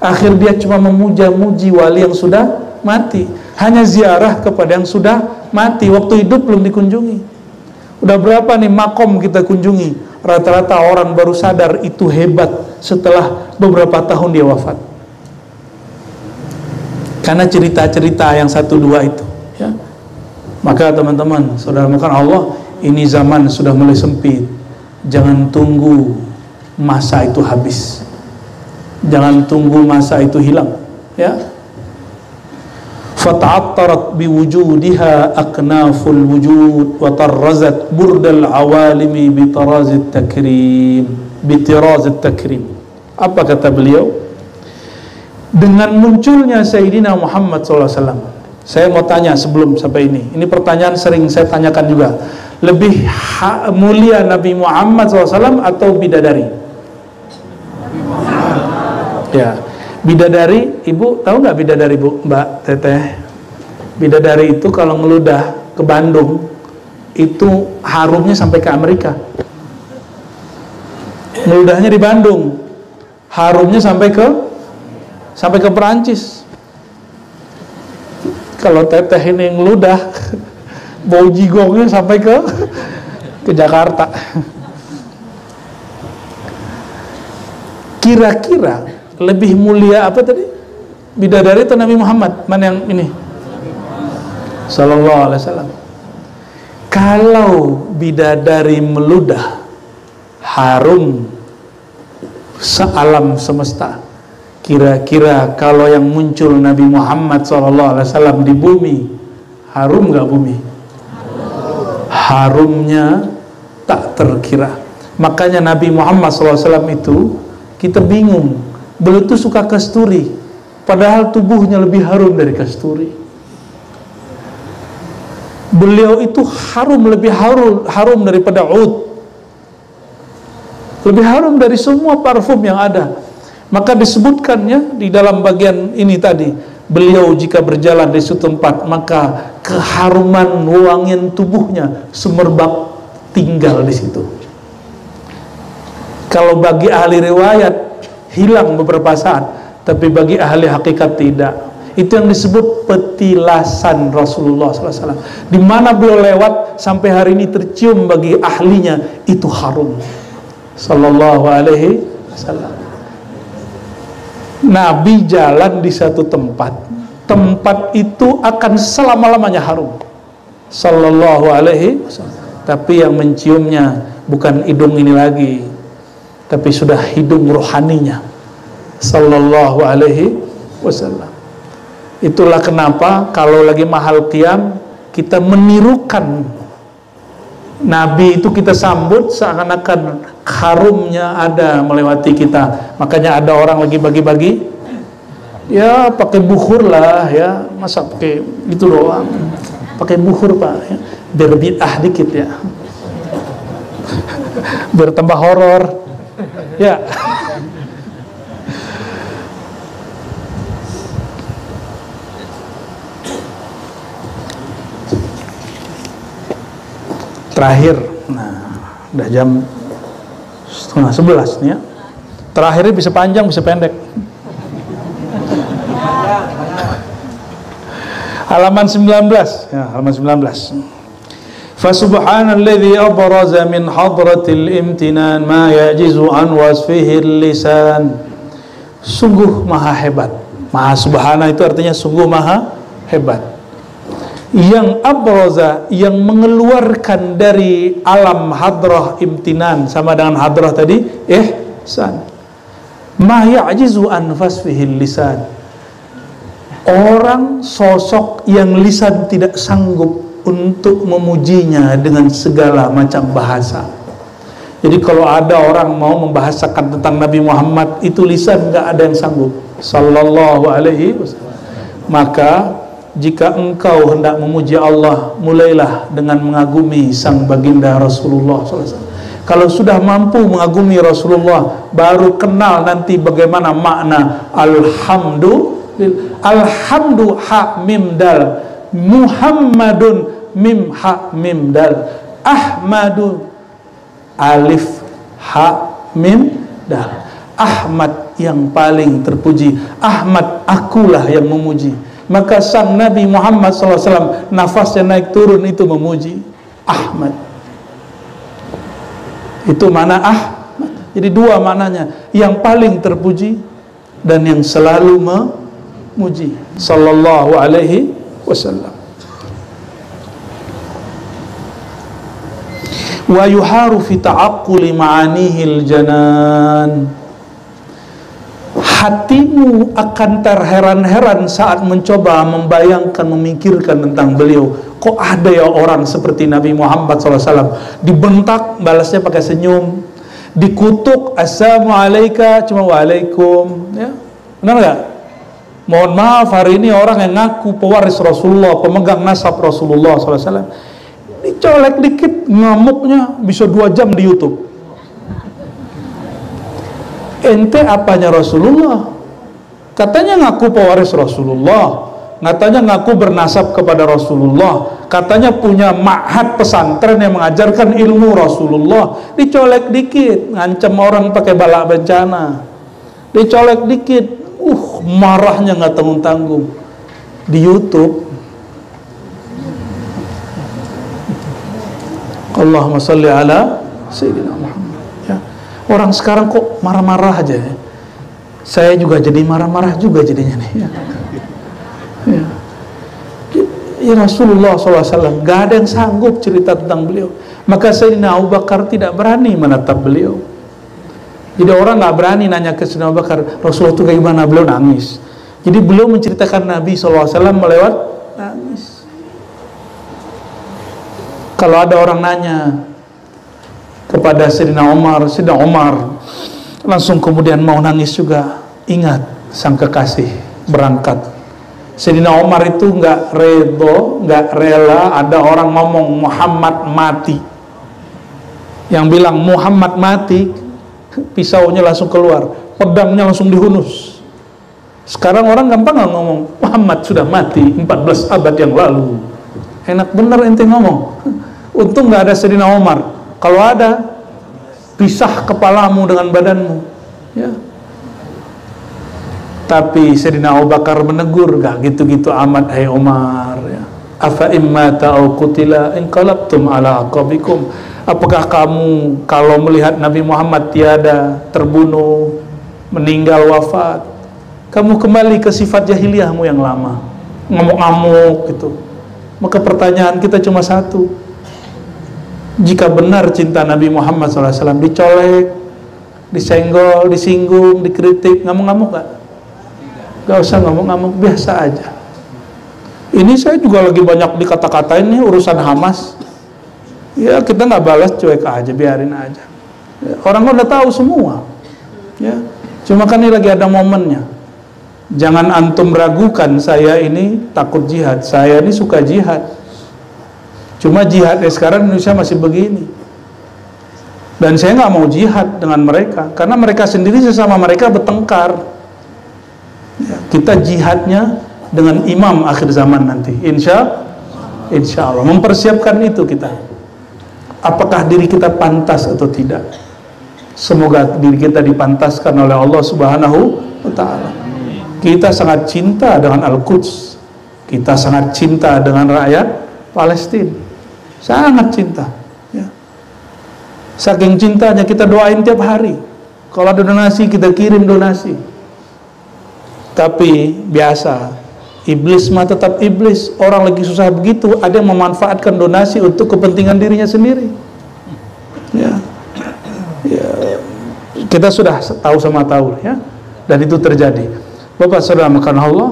A: Akhir dia cuma memuja-muji wali yang sudah mati. Hanya ziarah kepada yang sudah mati. Waktu hidup belum dikunjungi. Udah berapa nih makom kita kunjungi? Rata-rata orang baru sadar itu hebat setelah beberapa tahun dia wafat. Karena cerita-cerita yang 1-2 itu, ya. Maka teman-teman, saudara makan Allah, ini zaman sudah mulai sempit. Jangan tunggu masa itu habis. Jangan tunggu masa itu hilang, ya. Fata'attarat biwujudiha aknaful wujud wa tarrazat burdal awalimi bitarazit takrim. Bitirazit takrim. Apa kata beliau? Dengan munculnya Sayyidina Muhammad SAW. Saya mau tanya sebelum sampai ini pertanyaan sering saya tanyakan juga. Lebih mulia Nabi Muhammad SAW atau bidadari? Ya, bidadari, Ibu tahu nggak bidadari Bu, Mbak Teteh? Bidadari itu kalau ngeludah ke Bandung, itu harumnya sampai ke Amerika. Ngeludahnya di Bandung, harumnya sampai ke Perancis. Kalau Teteh ini ngeludah, bau jigongnya sampai ke Jakarta. Kira-kira lebih mulia apa tadi? Bidadari atau Nabi Muhammad? Mana yang ini? Sallallahu alaihi wasallam. Kalau bidadari meludah, harum sealam semesta. Kira-kira kalau yang muncul Nabi Muhammad SAW di bumi, harum nggak bumi? Harumnya tak terkira. Makanya Nabi Muhammad SAW itu kita bingung. Beliau itu suka kasturi, padahal tubuhnya lebih harum dari kasturi. Beliau itu lebih harum daripada ud, lebih harum dari semua parfum yang ada. Maka disebutkannya di dalam bagian ini tadi, beliau jika berjalan di suatu tempat, maka keharuman wangian tubuhnya semerbak tinggal di situ. Kalau bagi ahli riwayat hilang beberapa saat, tapi bagi ahli hakikat tidak. Itu yang disebut petilasan Rasulullah SAW. Di mana beliau lewat sampai hari ini tercium bagi ahlinya itu harum. Sallallahu alaihi wasallam. Nabi jalan di satu tempat, tempat itu akan selama-lamanya harum. Sallallahu alaihi wasallam. Tapi yang menciumnya bukan hidung ini lagi, tapi sudah hidung rohaninya. Sallallahu alaihi wasallam. Itulah kenapa kalau lagi mahal qiyam, kita menirukan Nabi itu, kita sambut seakan-akan harumnya ada melewati kita. Makanya ada orang lagi bagi-bagi, ya pakai bukhur lah ya, masa pakai gitu doang, pakai bukhur Pak ya. Biar bid'ah dikit ya, biar tambah horor ya. Terakhir, nah udah jam setengah 11 nih ya. Terakhirnya bisa panjang, bisa pendek. Halaman 19 ya, halaman 19. Fasubhanalladzi abraza min hadratil imtinan ma yajizu an wasfihi lisan. Sungguh maha hebat. Maha subhana itu artinya sungguh maha hebat. Yang abraza, yang mengeluarkan dari alam hadrah imtinan, sama dengan hadrah tadi ihsan. Ma ya'jizu an wasfihi lisan. Orang sosok yang lisan tidak sanggup untuk memujinya dengan segala macam bahasa. Jadi kalau ada orang mau membahasakan tentang Nabi Muhammad, itu lisan nggak ada yang sanggup. Sallallahu alaihi wasallam. Maka jika engkau hendak memuji Allah, mulailah dengan mengagumi sang baginda Rasulullah SAW. Kalau sudah mampu mengagumi Rasulullah, baru kenal nanti bagaimana makna alhamdu ha mim dal, Muhammadun mim ha mim dal, Ahmadu alif ha mim dal. Ahmad yang paling terpuji, Ahmad akulah yang memuji. Maka sang Nabi Muhammad SAW nafasnya naik turun itu memuji Ahmad. Itu mana Ahmad. Jadi dua maknanya, yang paling terpuji dan yang selalu memuji. Sallallahu alaihi wasallam. Wa yuharu fi ta'aqquli ma'anihil janan. Hatimu akan terheran-heran saat mencoba membayangkan, memikirkan tentang beliau. Kok ada ya orang seperti Nabi Muhammad SAW? Dibentak, balasnya pakai senyum. Dikutuk, assalamualaikum, cuma waalaikum. Ya, benar nggak? Mohon maaf, hari ini orang yang ngaku pewaris Rasulullah, pemegang nasab Rasulullah SAW, dicolek dikit, ngamuknya bisa 2 jam di YouTube. Ente apanya Rasulullah? Katanya ngaku pewaris Rasulullah, katanya ngaku bernasab kepada Rasulullah, katanya punya ma'had pesantren yang mengajarkan ilmu Rasulullah. Dicolek dikit, ngancam orang pakai bala bencana. Dicolek dikit, marahnya nggak tanggung-tanggung di YouTube. Allahumma sholli ala Sayyidina Muhammad. Orang sekarang kok marah-marah aja ya? Saya juga jadi marah-marah juga jadinya nih ya. Ya Rasulullah SAW gak ada yang sanggup cerita tentang beliau. Maka Sayyidina Abu Bakar tidak berani menatap beliau. Jadi orang gak berani nanya ke Sayyidina Abu Bakar, Rasulullah itu kayak gimana? Beliau nangis. Jadi beliau menceritakan Nabi SAW melewat nangis. Kalau ada orang nanya kepada Sayyidina Umar langsung kemudian mau nangis juga. Ingat sang kekasih berangkat. Sayyidina Umar itu nggak rela ada orang ngomong Muhammad mati. Yang bilang Muhammad mati, pisaunya langsung keluar, pedangnya langsung dihunus. Sekarang orang gampang nggak ngomong Muhammad sudah mati 14 abad yang lalu. Enak bener ente ngomong. Untung nggak ada Sayyidina Umar. Kalau ada, pisah kepalamu dengan badanmu ya. Tapi Sayyidina Abu Bakar menegur, gak gitu-gitu amat hai Umar ya. Afa imma ta'u qutila inqalabtum ala aqabikum. Apakah kamu kalau melihat Nabi Muhammad tiada, terbunuh, meninggal, wafat, kamu kembali ke sifat jahiliyahmu yang lama, ngamuk-ngamuk gitu? Maka pertanyaan kita cuma satu. Jika benar cinta Nabi Muhammad SAW, dicolek, disenggol, disinggung, dikritik, ngamuk-ngamuk gak? Gak usah ngamuk-ngamuk, biasa aja. Ini saya juga lagi banyak dikata-katain nih urusan Hamas. Ya kita nggak balas, cuek aja, biarin aja. Orang udah tahu semua. Ya, cuma kan ini lagi ada momennya. Jangan antum ragukan saya ini takut jihad. Saya ini suka jihad. Cuma jihadnya sekarang Indonesia masih begini. Dan saya nggak mau jihad dengan mereka, karena mereka sendiri sesama mereka bertengkar. Ya, kita jihadnya dengan imam akhir zaman nanti, insya Allah. Mempersiapkan itu kita. Apakah diri kita pantas atau tidak? Semoga diri kita dipantaskan oleh Allah Subhanahu wa Ta'ala. Kita sangat cinta dengan Al-Quds, kita sangat cinta dengan rakyat Palestina, sangat cinta ya. Saking cintanya kita doain tiap hari. Kalau ada donasi kita kirim donasi. Tapi biasa, iblis mah tetap iblis. Orang lagi susah begitu, ada yang memanfaatkan donasi untuk kepentingan dirinya sendiri ya. Ya, kita sudah tahu sama tahu ya, dan itu terjadi. Bapak saudara makan Allah,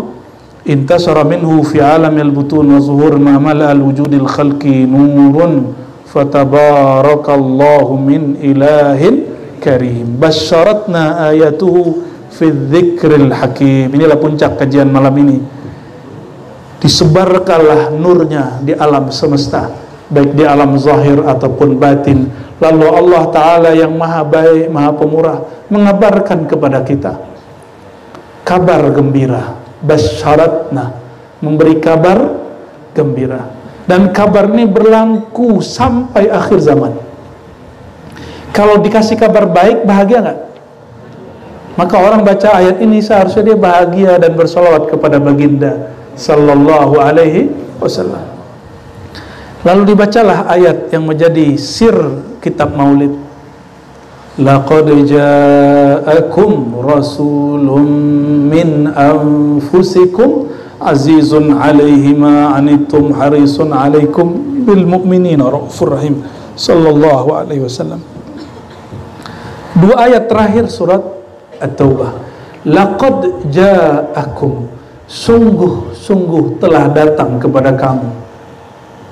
A: intasara minhu fi alamil butun wa zuhur ma mala al wujudil khalqi nurun fatabarakallahu min ilahin karim basyaratna ayatuhu fi dzikril hakim. Inilah puncak kajian malam ini. Disebarkanlah nurnya di alam semesta, baik di alam zahir ataupun batin. Lalu Allah Ta'ala yang maha baik, maha pemurah mengabarkan kepada kita kabar gembira. Basyaratna, memberi kabar gembira. Dan kabar ini berlaku sampai akhir zaman. Kalau dikasih kabar baik, bahagia nggak? Maka orang baca ayat ini seharusnya dia bahagia dan bersolawat kepada baginda sallallahu alaihi wasallam. Lalu dibacalah ayat yang menjadi sir kitab Maulid. Laqad ja'akum rasulun min anfusikum azizun 'alaihi ma 'anittum harisun 'alaikum bil mu'minina raufur rahim sallallahu alaihi wasallam. Dua ayat terakhir surat At-Taubah. Laqad ja'akum, sungguh-sungguh telah datang kepada kamu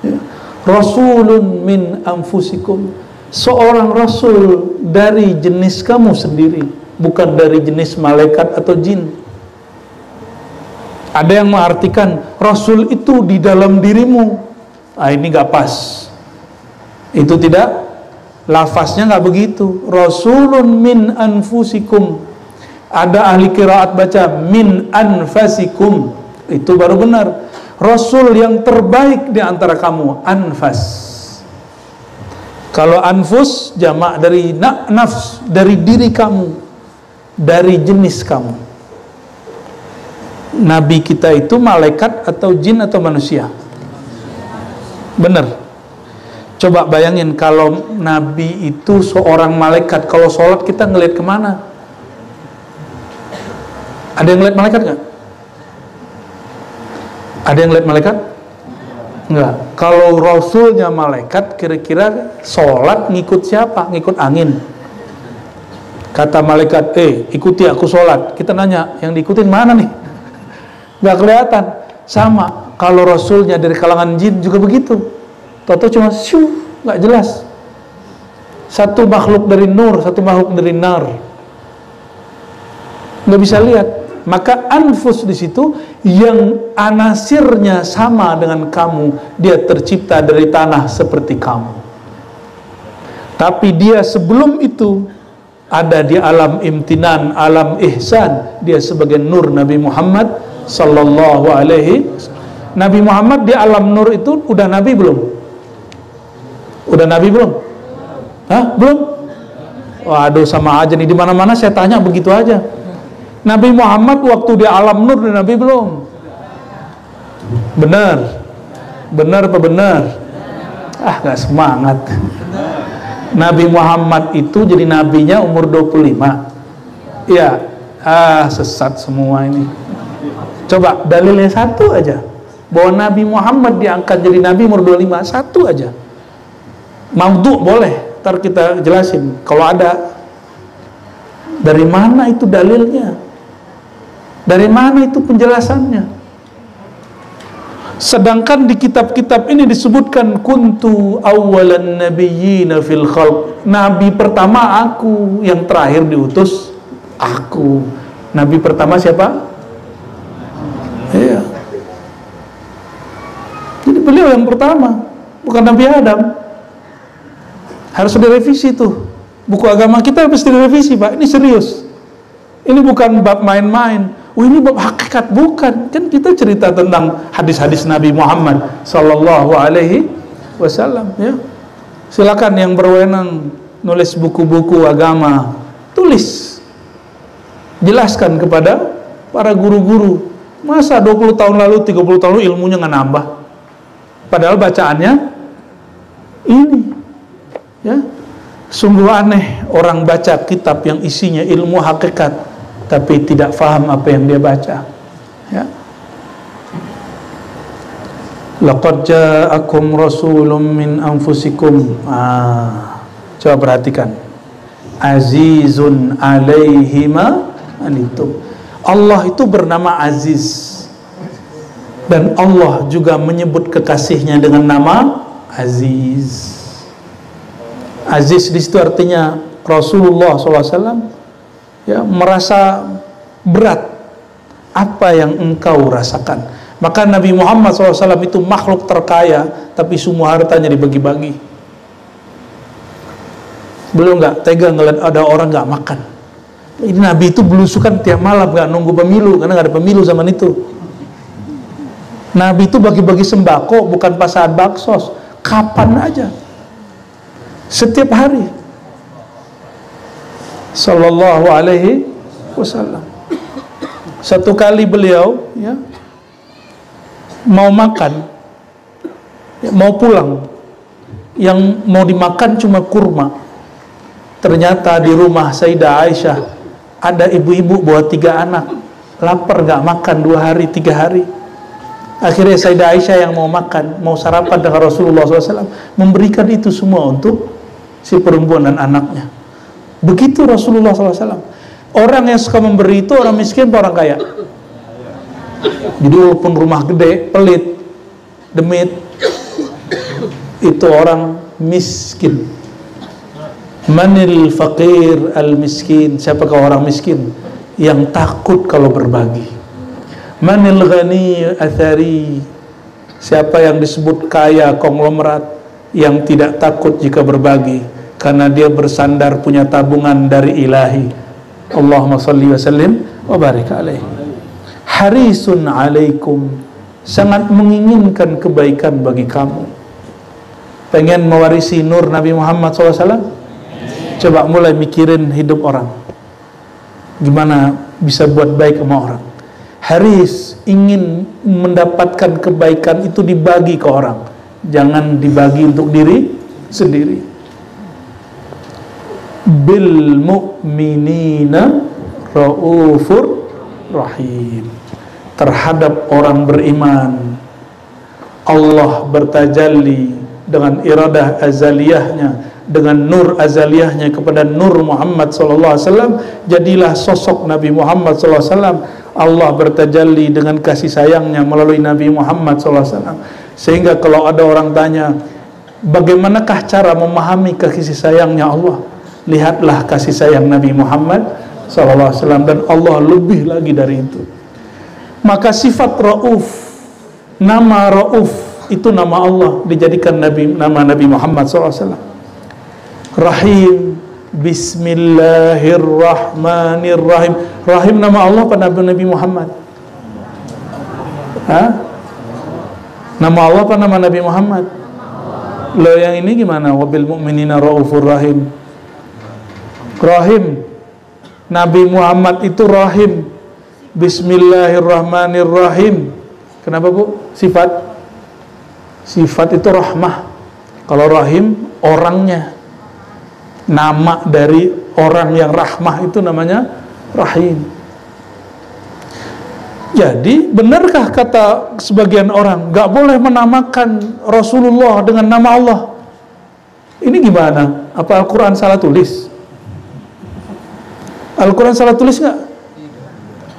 A: ya. Rasulun min anfusikum, seorang rasul dari jenis kamu sendiri, bukan dari jenis malaikat atau jin. Ada yang mengartikan rasul itu di dalam dirimu. Ini gak pas, itu tidak, lafaznya gak begitu. Rasulun min anfusikum. Ada ahli qiraat baca min anfasikum, itu baru benar. Rasul yang terbaik di antara kamu, anfas. Kalau anfus jamak dari nafs, dari diri kamu, dari jenis kamu. Nabi kita itu malaikat atau jin atau manusia? Benar. Coba bayangin kalau Nabi itu seorang malaikat, kalau sholat kita ngelihat kemana? Ada yang ngelihat malaikat nggak? Ada yang ngelihat malaikat? Enggak. Kalau rasulnya malaikat, kira-kira sholat ngikut siapa? Ngikut angin. Kata malaikat, ikuti aku sholat. Kita nanya, yang diikutin mana nih? Nggak kelihatan. Sama, kalau rasulnya dari kalangan jin juga begitu. Toto cuma nggak jelas. Satu makhluk dari nur, satu makhluk dari nar. Nggak bisa lihat. Maka anfus di situ yang anasirnya sama dengan kamu, dia tercipta dari tanah seperti kamu. Tapi dia sebelum itu ada di alam imtinan, alam ihsan. Dia sebagai nur Nabi Muhammad sallallahu alaihi wasallam. Nabi Muhammad di alam nur itu udah nabi belum? Udah nabi belum? Hah? Belum? Waduh, sama aja nih, di mana-mana saya tanya begitu aja. Nabi Muhammad waktu di alam nur dan Nabi belum? Benar? Benar apa benar? Gak semangat. Nabi Muhammad itu jadi nabinya umur 25. Iya. Sesat semua ini. Coba dalilnya satu aja, bahwa Nabi Muhammad diangkat jadi nabi umur 25, satu aja. Maudhu boleh, ntar kita jelasin kalau ada. Dari mana itu dalilnya? Dari mana itu penjelasannya? Sedangkan di kitab-kitab ini disebutkan kuntu awwalan nabiyyina fil khalq. Nabi pertama aku, yang terakhir diutus aku. Nabi pertama siapa? Iya. Jadi beliau yang pertama, bukan Nabi Adam. Harus direvisi tuh. Buku agama kita harus direvisi, Pak. Ini serius. Ini bukan bab main-main. Ini bab hakikat, bukan. Kan kita cerita tentang hadis-hadis Nabi Muhammad sallallahu alaihi wasallam ya. Silakan yang berwenang nulis buku-buku agama, tulis, jelaskan kepada para guru-guru. Masa 20 tahun lalu, 30 tahun lalu ilmunya nggak nambah, padahal bacaannya ini, ya. Sungguh aneh orang baca kitab yang isinya ilmu hakikat tapi tidak faham apa yang dia baca, ya. Laqad ja'akum rasulun min anfusikum. Coba perhatikan. Azizun alaihi ma anittum. Allah itu bernama Aziz, dan Allah juga menyebut kekasihnya dengan nama Aziz. Aziz di situ artinya Rasulullah SAW, ya, merasa berat apa yang engkau rasakan. Maka Nabi Muhammad SAW itu makhluk terkaya, tapi semua hartanya dibagi-bagi. Beliau nggak tega ngeliat ada orang nggak makan. Ini Nabi itu belusukan tiap malam, nggak nunggu pemilu, karena nggak ada pemilu zaman itu. Nabi itu bagi-bagi sembako, bukan pas saat baksos, kapan aja, setiap hari. Sallallahu alaihi wasallam. Satu kali beliau, ya, mau makan, ya, mau pulang, yang mau dimakan cuma kurma. Ternyata di rumah Sayyidah Aisyah ada ibu-ibu bawa 3 anak, lapar gak makan 2 hari 3 hari. Akhirnya Sayyidah Aisyah yang mau makan, mau sarapan dengan Rasulullah SAW, memberikan itu semua untuk si perempuan dan anaknya. Begitu Rasulullah SAW. Orang yang suka memberi itu orang miskin atau orang kaya? Jadi walaupun rumah gede, pelit, demit, itu orang miskin. Manil faqir al miskin. Siapakah orang miskin? Yang takut kalau berbagi. Manil ghani athari. Siapa yang disebut kaya, konglomerat, yang tidak takut jika berbagi, karena dia bersandar punya tabungan dari ilahi. Allahumma salli wa sallim wa barik alaihi. Harisun alaikum, sangat menginginkan kebaikan bagi kamu. Pengen mewarisi nur Nabi Muhammad SAW? Coba mulai mikirin hidup orang, gimana bisa buat baik sama orang. Haris, ingin mendapatkan kebaikan itu dibagi ke orang, jangan dibagi untuk diri sendiri. Bil mu'minina raufur rahim. Terhadap orang beriman, Allah bertajalli dengan iradah azaliyahnya, dengan nur azaliyahnya kepada nur Muhammad SAW. Jadilah sosok Nabi Muhammad SAW. Allah bertajalli dengan kasih sayangnya melalui Nabi Muhammad SAW. Sehingga kalau ada orang tanya, bagaimanakah cara memahami kasih sayangnya Allah? Lihatlah kasih sayang Nabi Muhammad SAW, dan Allah lebih lagi dari itu. Maka sifat Rauf, nama Rauf itu nama Allah, dijadikan nama Nabi Muhammad SAW. Rahim, Bismillahirrahmanirrahim. Rahim nama Allah pada Nabi Muhammad. Nama Allah apa nama Nabi Muhammad? Lo yang ini gimana? Wabil mu'minina raufur rahim. Rahim, Nabi Muhammad itu rahim. Bismillahirrahmanirrahim. Kenapa Bu? Sifat itu rahmah. Kalau rahim orangnya, nama dari orang yang rahmah itu namanya rahim. Jadi benarkah kata sebagian orang, gak boleh menamakan Rasulullah dengan nama Allah? Ini gimana? Apa Al-Quran salah tulis? Al-Quran salah tulis gak?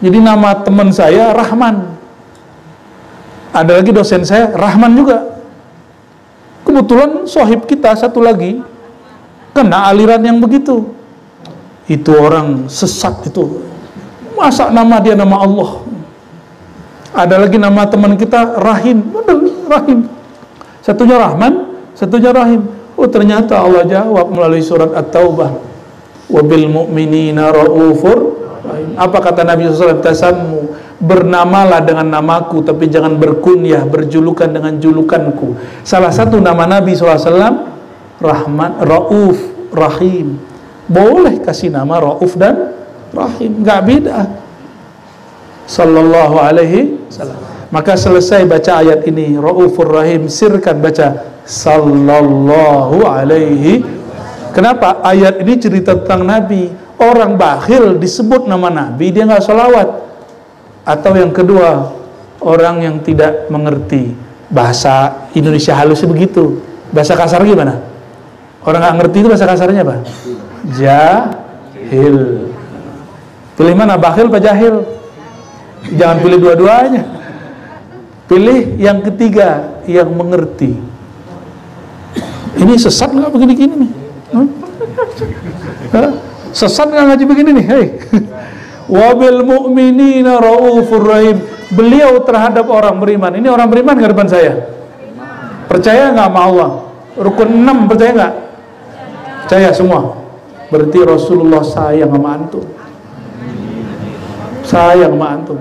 A: Jadi nama teman saya Rahman, ada lagi dosen saya Rahman juga. Kebetulan sohib kita satu lagi kena aliran yang begitu. Itu orang sesat itu. Masa nama dia nama Allah? Ada lagi nama teman kita Rahim, Rahim. Satunya Rahman, satunya Rahim. Oh ternyata Allah jawab melalui surat At-Taubah. Wabil mu'minina raufur rahim. Apa kata Nabi SAW? Tasammu, bernamalah dengan namaku, tapi jangan berkunyah, berjulukan dengan julukanku. Salah satu nama Nabi SAW Rahman, Rauf, Rahim. Boleh kasih nama Rauf dan Rahim, nggak beda. Sallallahu alaihi wasallam. Maka selesai baca ayat ini, Raufur Rahim, sirkan baca sallallahu alaihi. Kenapa? Ayat ini cerita tentang Nabi. Orang bakhil disebut nama Nabi, dia nggak sholawat. Atau yang kedua, orang yang tidak mengerti bahasa Indonesia halusnya begitu. Bahasa kasar gimana? Orang nggak ngerti itu bahasa kasarnya apa? Jahil. Pilih mana, bakhil apa jahil? Jangan pilih dua-duanya. Pilih yang ketiga, yang mengerti. Ini sesat nggak begini-gini nih? Sesat nggak ngaji begini nih? Hei. Wabil mu'minina raufur rahim. Beliau terhadap orang beriman. Ini orang beriman nggak depan saya? Percaya nggak sama Allah? Rukun 6 percaya nggak? Percaya semua. Berarti Rasulullah sayang sama antum. Sayang sama antum.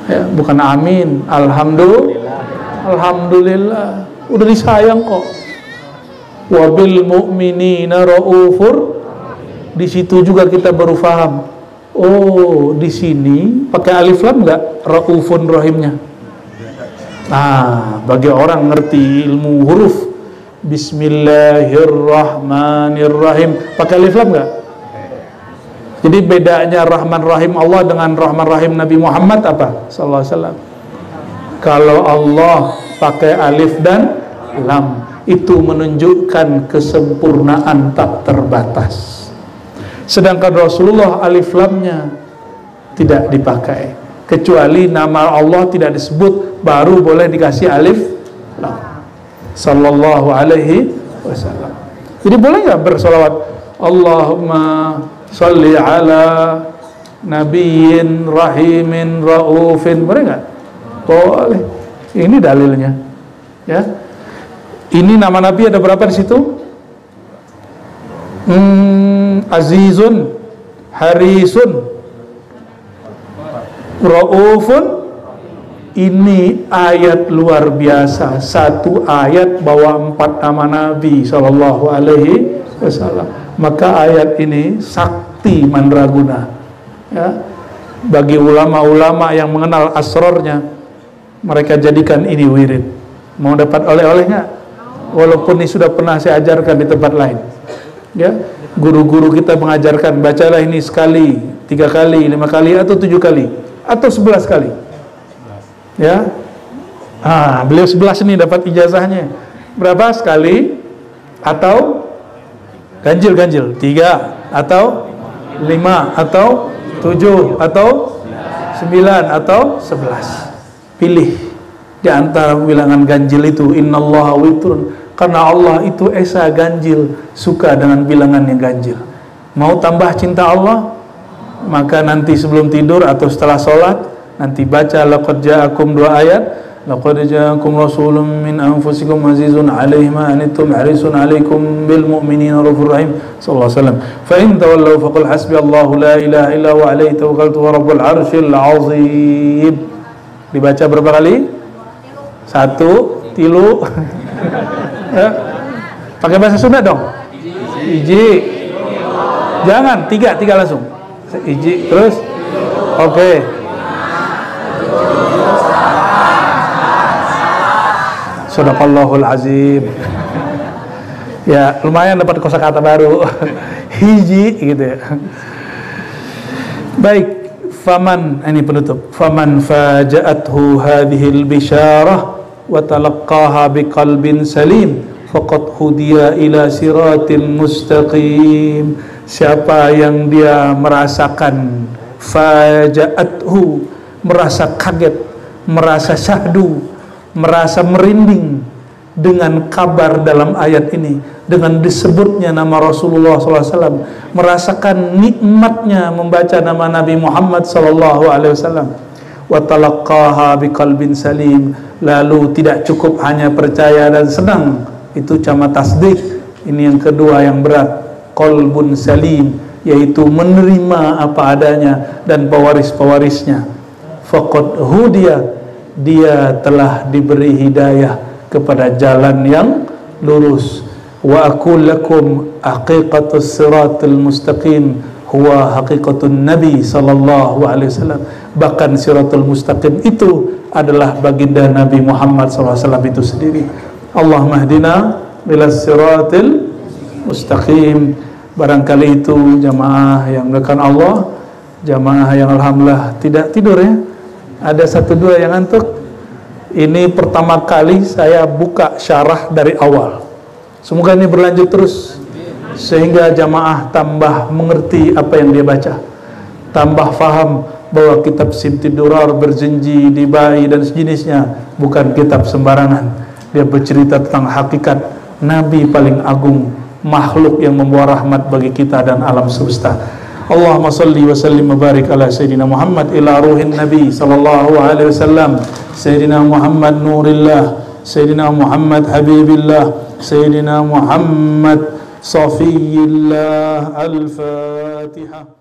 A: Ya, bukan amin. Alhamdulillah. Alhamdulillah. Udah disayang kok. Wabil mu'minina raufur. Di situ juga kita baru paham. Oh, di sini pakai alif lam nggak raufun rahimnya? Nah, bagi orang ngerti ilmu huruf, Bismillahirrahmanirrahim, pakai alif lam nggak? Jadi bedanya Rahman Rahim Allah dengan Rahman Rahim Nabi Muhammad apa? Sallallahu alaihi wasallam. Kalau Allah pakai alif dan lam, itu menunjukkan kesempurnaan tak terbatas. Sedangkan Rasulullah alif lamnya tidak dipakai, kecuali nama Allah tidak disebut, baru boleh dikasih alif lam. Sallallahu alaihi wasallam. Jadi boleh nggak bersolawat Allahumma sholli ala nabiyyin rahimin raufin, boleh nggak? Boleh. Ini dalilnya. Ya. Ini nama Nabi ada berapa di situ? Azizun, harisun, raufun. Ini ayat luar biasa. Satu ayat bawa 4 nama Nabi Sallallahu Alaihi Wasallam. Maka ayat ini sakti mandraguna. Ya. Bagi ulama-ulama yang mengenal asrornya, mereka jadikan ini wirid. Mau dapat oleh-olehnya? Walaupun ini sudah pernah saya ajarkan di tempat lain. Ya, guru-guru kita mengajarkan bacalah ini sekali, 3 kali, 5 kali, atau 7 kali, atau 11 kali. Ya, beliau 11 ini dapat ijazahnya. Berapa sekali? Atau ganjil 3, atau 5, atau 7, atau 9, atau 11. Pilih di antara bilangan ganjil itu. Innallaha witrun. Karena Allah itu esa ganjil, suka dengan bilangan yang ganjil. Mau tambah cinta Allah? Maka nanti sebelum tidur atau setelah sholat, nanti baca laqad ja'akum 2 ayat. Laqad ja'akum rasulun min anfusikum azizun 'alaihi ma anittum harisun 'alaikum bil mu'minina raufur rahim. Sallallahu alaihi wasallam. Fa in tawallaw faqul hasbiyallahu la ilaha illa huwa 'alaihi tawakkaltu wa rabbul 'arsyil 'azim. Dibaca berapa kali? 1, 3. Ya. Pakai bahasa Sunda dong. Iji. Jangan 3 langsung. Iji terus. Oke. Sadaqallahul azim. Ya, lumayan dapat kosakata baru. Hiji gitu ya. Baik, faman, ini penutup. Faman faja'athu hadhil bisyarah wa talaqqaha biqalbin salim faqad hudiya ila siratil mustaqim. Siapa yang dia merasakan faja'athu, merasa kaget, merasa syahdu, merasa merinding dengan kabar dalam ayat ini, dengan disebutnya nama Rasulullah SAW, merasakan nikmatnya membaca nama Nabi Muhammad SAW, wa talaqqaha biqalbin salim, lalu tidak cukup hanya percaya dan senang, itu cuma tasdik. Ini yang kedua yang berat, qalbun salim, yaitu menerima apa adanya dan pewaris-pewarisnya. Faqad hudiya, dia telah diberi hidayah kepada jalan yang lurus. wa aqul lakum haqiqatus siratal mustaqim huwa haqiqatun nabi sallallahu alaihi wasallam. Bahkan siratul mustaqim itu adalah baginda Nabi Muhammad SAW itu sendiri. Allahumma hdina ila siratil mustaqim. Barangkali itu jamaah yang melakukan Allah, jamaah yang alhamdulillah tidak tidur ya. Ada satu dua yang ngantuk. Ini pertama kali saya buka syarah dari awal. Semoga ini berlanjut terus sehingga jamaah tambah mengerti apa yang dia baca, tambah faham bahwa kitab Simtidurar Berjanji Dibai dan sejenisnya bukan kitab sembarangan. Dia bercerita tentang hakikat Nabi paling agung, makhluk yang membawa rahmat bagi kita dan alam semesta. Allahumma salli wa sallim wa barik ala Sayyidina Muhammad ila ruhin Nabi sallallahu alaihi wasallam, Sayyidina Muhammad Nurillah, Sayyidina Muhammad Habibillah, Sayyidina Muhammad Safiyillah. Al-Fatihah.